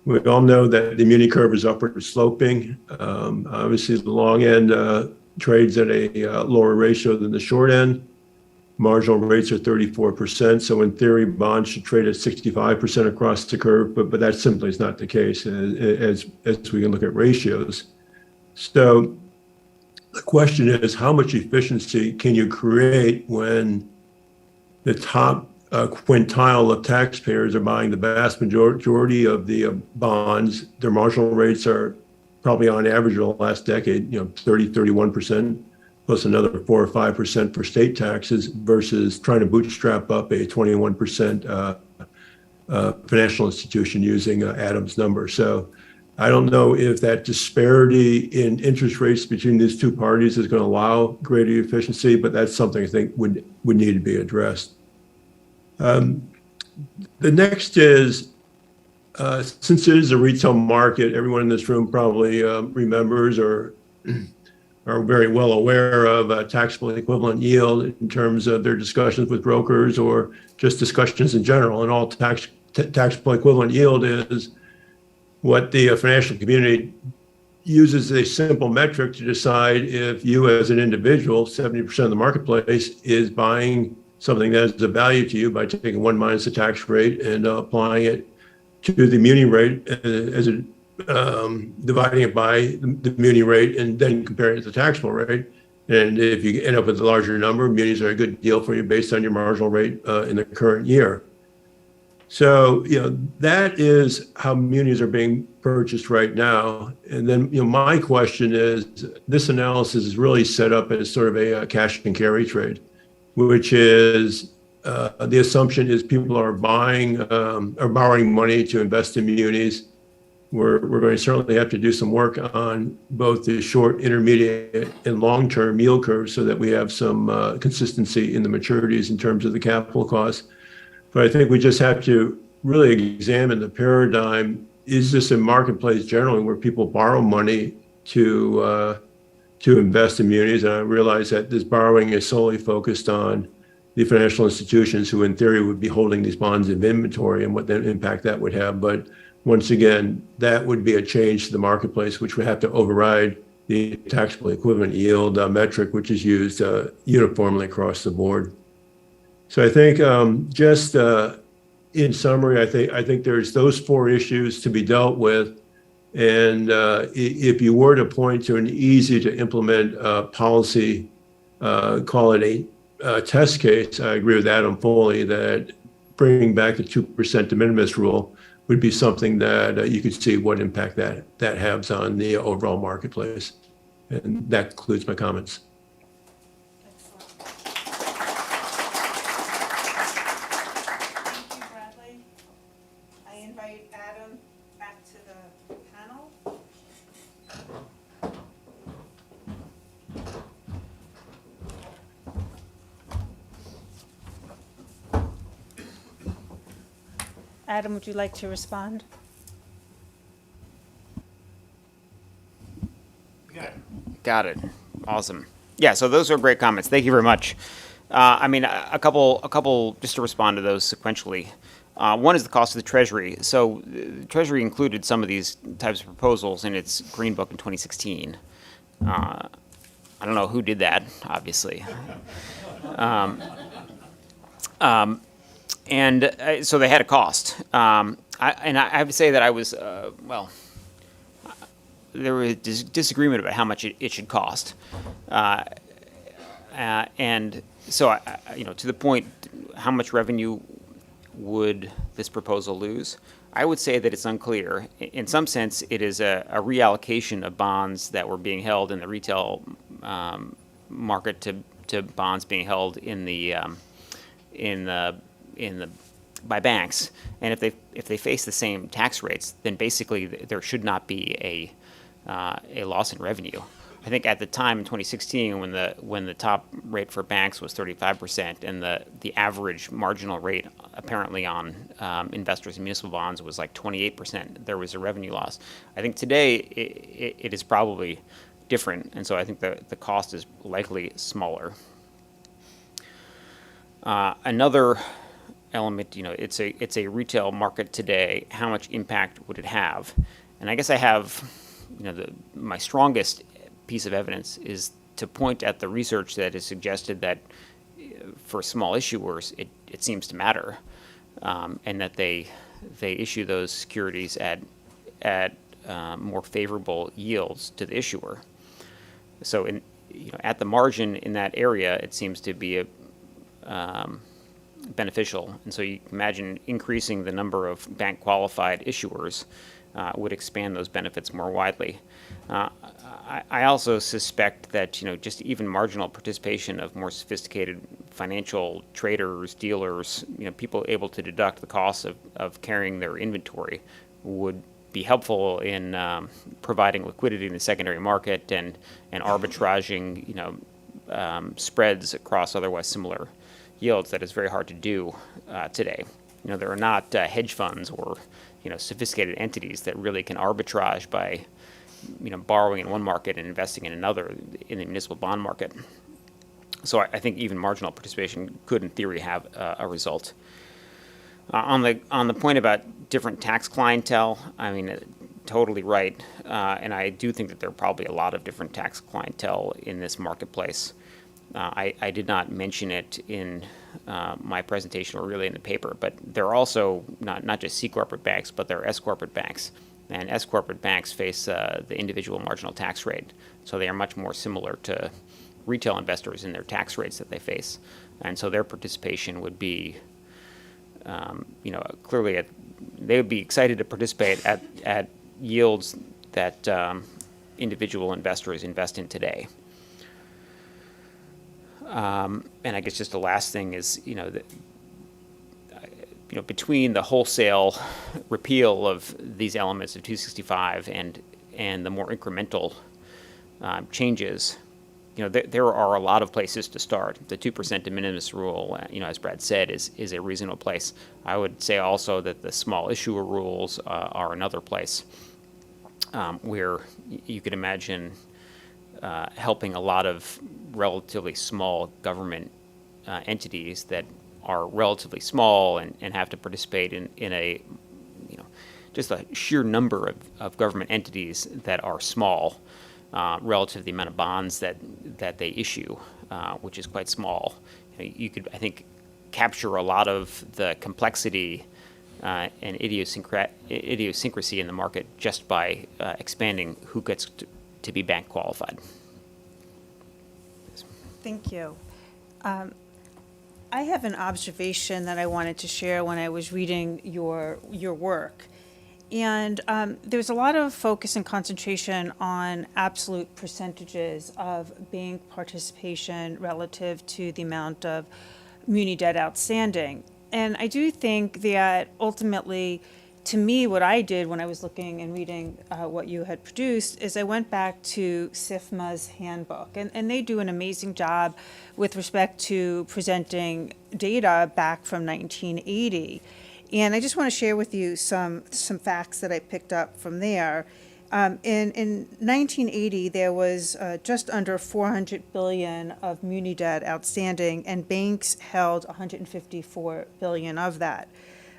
We all know that the muni curve is upward sloping. Obviously, the long end trades at a lower ratio than the short end. Marginal rates are 34%. So in theory, bonds should trade at 65% across the curve, but that simply is not the case as we can look at ratios. So the question is, how much efficiency can you create when the top quintile of taxpayers are buying the vast majority of the bonds? Their marginal rates are probably on average over the last decade, 30-31%, plus another 4 or 5% for state taxes, versus trying to bootstrap up a 21% financial institution using Adam's number. So I don't know if that disparity in interest rates between these two parties is going to allow greater efficiency, but that's something I think would need to be addressed. The next is, since it is a retail market, everyone in this room probably remembers or are very well aware of taxable equivalent yield in terms of their discussions with brokers or just discussions in general. And all taxable equivalent yield is what the financial community uses a simple metric to decide if you as an individual, 70% of the marketplace, is buying something that is of value to you by taking 1 minus the tax rate and applying it to the muni rate as a dividing it by the muni rate and then comparing it to the taxable rate. And if you end up with a larger number, munis are a good deal for you based on your marginal rate in the current year. So, that is how munis are being purchased right now. And then, my question is, this analysis is really set up as sort of a cash and carry trade, which is the assumption is people are buying or borrowing money to invest in munis. We're going to certainly have to do some work on both the short, intermediate, and long-term yield curves so that we have some consistency in the maturities in terms of the capital costs. But I think we just have to really examine the paradigm. Is this a marketplace generally where people borrow money to invest in munis? And I realize that this borrowing is solely focused on the financial institutions who in theory would be holding these bonds in inventory and what that impact that would have. But once again, that would be a change to the marketplace, which would have to override the taxable equivalent yield metric, which is used uniformly across the board. So I think just in summary, I think there's those 4 issues to be dealt with. And if you were to point to an easy to implement policy, call it a test case, I agree with Adam fully that bringing back the 2% de minimis rule would be something that you could see what impact that has on the overall marketplace. And that concludes my comments. Thank you, Bradley. I invite Adam back to the panel. Adam, would you like to respond? Got it. Awesome. Yeah, so those are great comments. Thank you very much. I mean, a couple, just to respond to those sequentially. One is the cost of the Treasury. So the Treasury included some of these types of proposals in its Green Book in 2016. I don't know who did that, obviously. And so they had a cost. I have to say that I was, there was disagreement about how much it should cost. And so, to the point, how much revenue would this proposal lose? I would say that it's unclear. In some sense, it is a reallocation of bonds that were being held in the retail market to bonds being held by banks. And if they face the same tax rates, then basically there should not be a loss in revenue. I think at the time in 2016, when the top rate for banks was 35%, and the average marginal rate apparently on investors in municipal bonds was like 28%, there was a revenue loss. I think today it is probably different, and so I think the cost is likely smaller. Another element, it's a retail market today. How much impact would it have? And I guess I have, my strongest piece of evidence is to point at the research that has suggested that for small issuers, it seems to matter, and that they issue those securities at more favorable yields to the issuer. So at the margin in that area, it seems to be beneficial. And so you can imagine increasing the number of bank qualified issuers would expand those benefits more widely. I also suspect that just even marginal participation of more sophisticated financial traders, dealers, people able to deduct the costs of carrying their inventory would be helpful in providing liquidity in the secondary market and arbitraging spreads across otherwise similar yields that is very hard to do today. There are not hedge funds or sophisticated entities that really can arbitrage by borrowing in one market and investing in another in the municipal bond market. So I think even marginal participation could, in theory, have a result. On the point about different tax clientele, I mean, totally right, and I do think that there are probably a lot of different tax clientele in this marketplace. I did not mention it in my presentation or really in the paper, but there are also not just C corporate banks, but there are S corporate banks, and S corporate banks face the individual marginal tax rate, so they are much more similar to retail investors in their tax rates that they face, and so their participation would be, clearly they would be excited to participate at yields that individual investors invest in today. And I guess just the last thing is, between the wholesale repeal of these elements of 265 and the more incremental changes, there are a lot of places to start. The 2% de minimis rule, as Brad said, is a reasonable place. I would say also that the small issuer rules are another place where you could imagine helping a lot of relatively small government entities that are relatively small and have to participate in a, just a sheer number of government entities that are small relative to the amount of bonds that they issue, which is quite small. You could, I think, capture a lot of the complexity and idiosyncrasy in the market just by expanding who gets to be bank qualified. Thank you. I have an observation that I wanted to share when I was reading your work. And there's a lot of focus and concentration on absolute percentages of bank participation relative to the amount of muni debt outstanding. And I do think that ultimately, to me, what I did when I was looking and reading what you had produced is I went back to SIFMA's handbook. And they do an amazing job with respect to presenting data back from 1980. And I just want to share with you some facts that I picked up from there. In 1980, there was just under 400 billion of muni debt outstanding, and banks held 154 billion of that.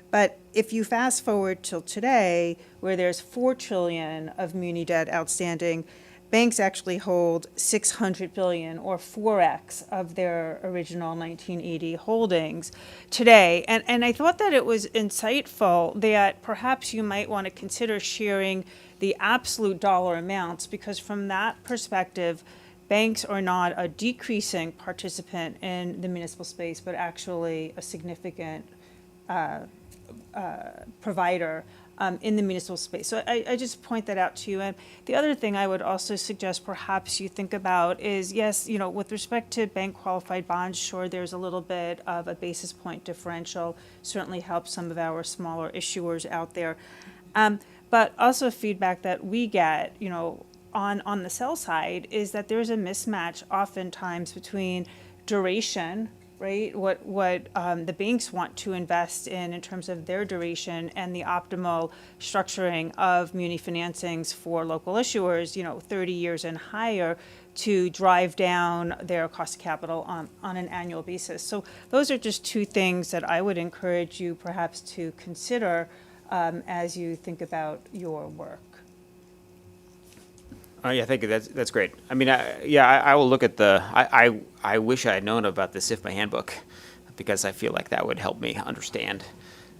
But if you fast forward till today, where there's 4 trillion of muni debt outstanding, banks actually hold 600 billion, or 4x of their original 1980 holdings today. And I thought that it was insightful that perhaps you might want to consider sharing the absolute dollar amounts, because from that perspective, banks are not a decreasing participant in the municipal space, but actually a significant provider in the municipal space. So I just point that out to you. And the other thing I would also suggest perhaps you think about is, yes, with respect to bank qualified bonds, sure, there's a little bit of a basis point differential, certainly helps some of our smaller issuers out there. But also feedback that we get, on the sell side is that there's a mismatch oftentimes between duration, right? What the banks want to invest in terms of their duration and the optimal structuring of muni financings for local issuers, 30 years and higher, to drive down their cost of capital on an annual basis. So those are just two things that I would encourage you perhaps to consider as you think about your work. Yeah, thank you. That's great. I mean, I will look at I wish I had known about the SIFMA handbook, because I feel like that would help me understand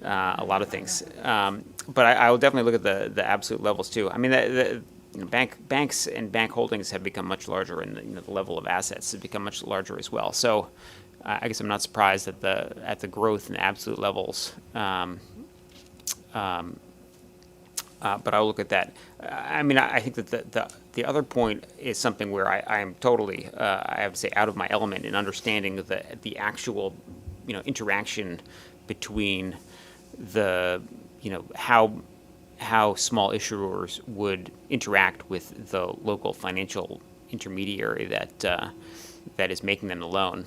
a lot of things. But I will definitely look at the absolute levels too. I mean, banks and bank holdings have become much larger, and the level of assets has become much larger as well. So I guess I'm not surprised at the growth in the absolute levels. But I'll look at that. I mean, I think that the other point is something where I am totally, I have to say, out of my element in understanding the actual, interaction between the, how small issuers would interact with the local financial intermediary that is making them the loan.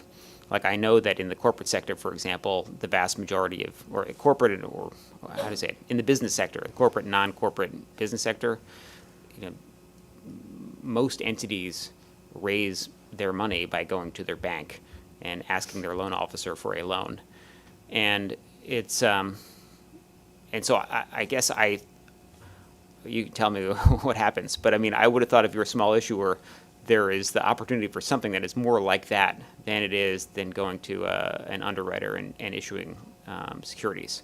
Like, I know that in the corporate sector, for example, the vast majority of, or corporate, or how to say it, in the business sector, corporate, non-corporate business sector, most entities raise their money by going to their bank and asking their loan officer for a loan. And it's, and so I guess you can tell me what happens, but I mean, I would have thought if you're a small issuer, there is the opportunity for something that is more like that than going to an underwriter and issuing securities.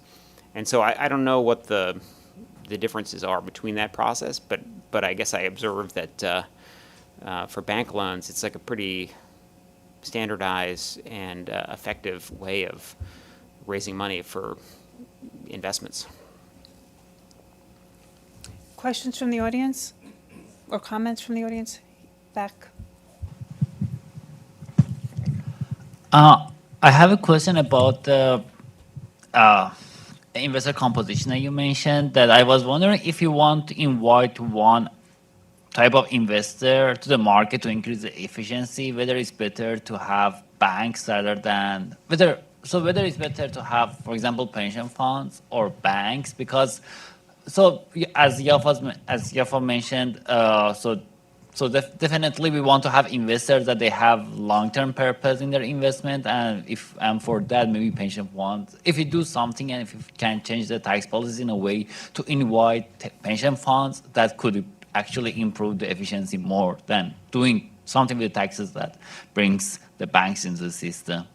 And so I don't know what the differences are between that process, but I guess I observed that for bank loans, it's like a pretty standardized and effective way of raising money for investments. Questions from the audience or comments from the audience? Back. I have a question about the investor composition that you mentioned, that I was wondering if you want to invite one type of investor to the market to increase the efficiency, whether it's better to have banks rather than, whether it's better to have, for example, pension funds or banks, because as Yafa mentioned, definitely we want to have investors that they have long-term purpose in their investment, and for that maybe pension funds. If you do something and if you can change the tax policy in a way to invite pension funds, that could actually improve the efficiency more than doing something with the taxes that brings the banks into the system.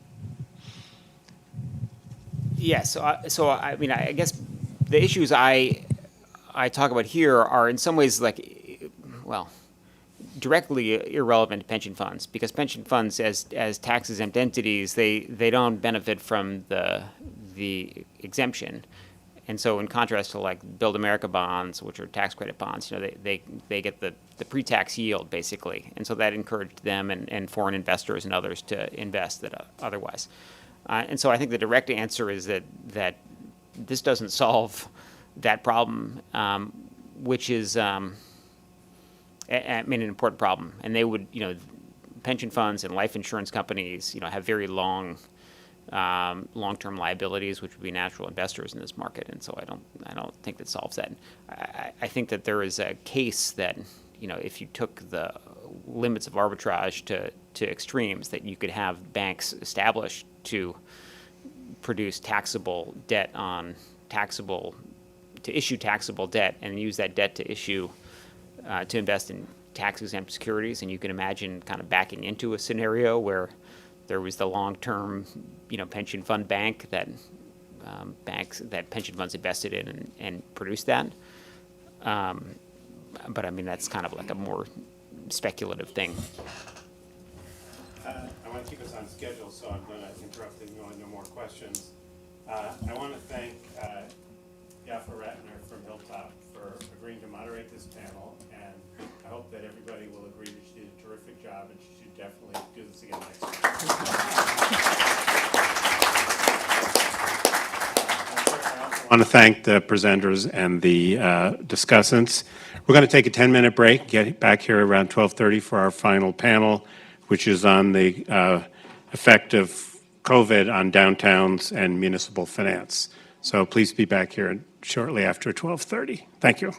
Yeah, so I mean, I guess the issues I talk about here are in some ways directly irrelevant to pension funds, because pension funds as tax-exempt entities, they don't benefit from the exemption. And so in contrast to like Build America bonds, which are tax credit bonds, they get the pre-tax yield basically. And so that encouraged them and foreign investors and others to invest that otherwise. And so I think the direct answer is that this doesn't solve that problem, which is, I mean, an important problem. And they would, pension funds and life insurance companies, have very long-term liabilities, which would be natural investors in this market. And so I don't think that solves that. I think that there is a case that, if you took the limits of arbitrage to extremes, that you could have banks established to produce taxable debt to issue taxable debt and use that debt to invest in tax-exempt securities. And you can imagine kind of backing into a scenario where there was the long-term, pension fund bank that pension funds invested in and produced that. But I mean, that's kind of like a more speculative thing. I want to keep us on schedule, so I'm going to interrupt if you want no more questions. I want to thank Yafa Ratner from Hilltop for agreeing to moderate this panel, and I hope that everybody will agree that she did a terrific job, and she should definitely do this again next year. I want to thank the presenters and the discussants. We're going to take a 10-minute break, get back here around 12:30 for our final panel, which is on the effect of COVID on downtowns and municipal finance. So please be back here shortly after 12:30. Thank you.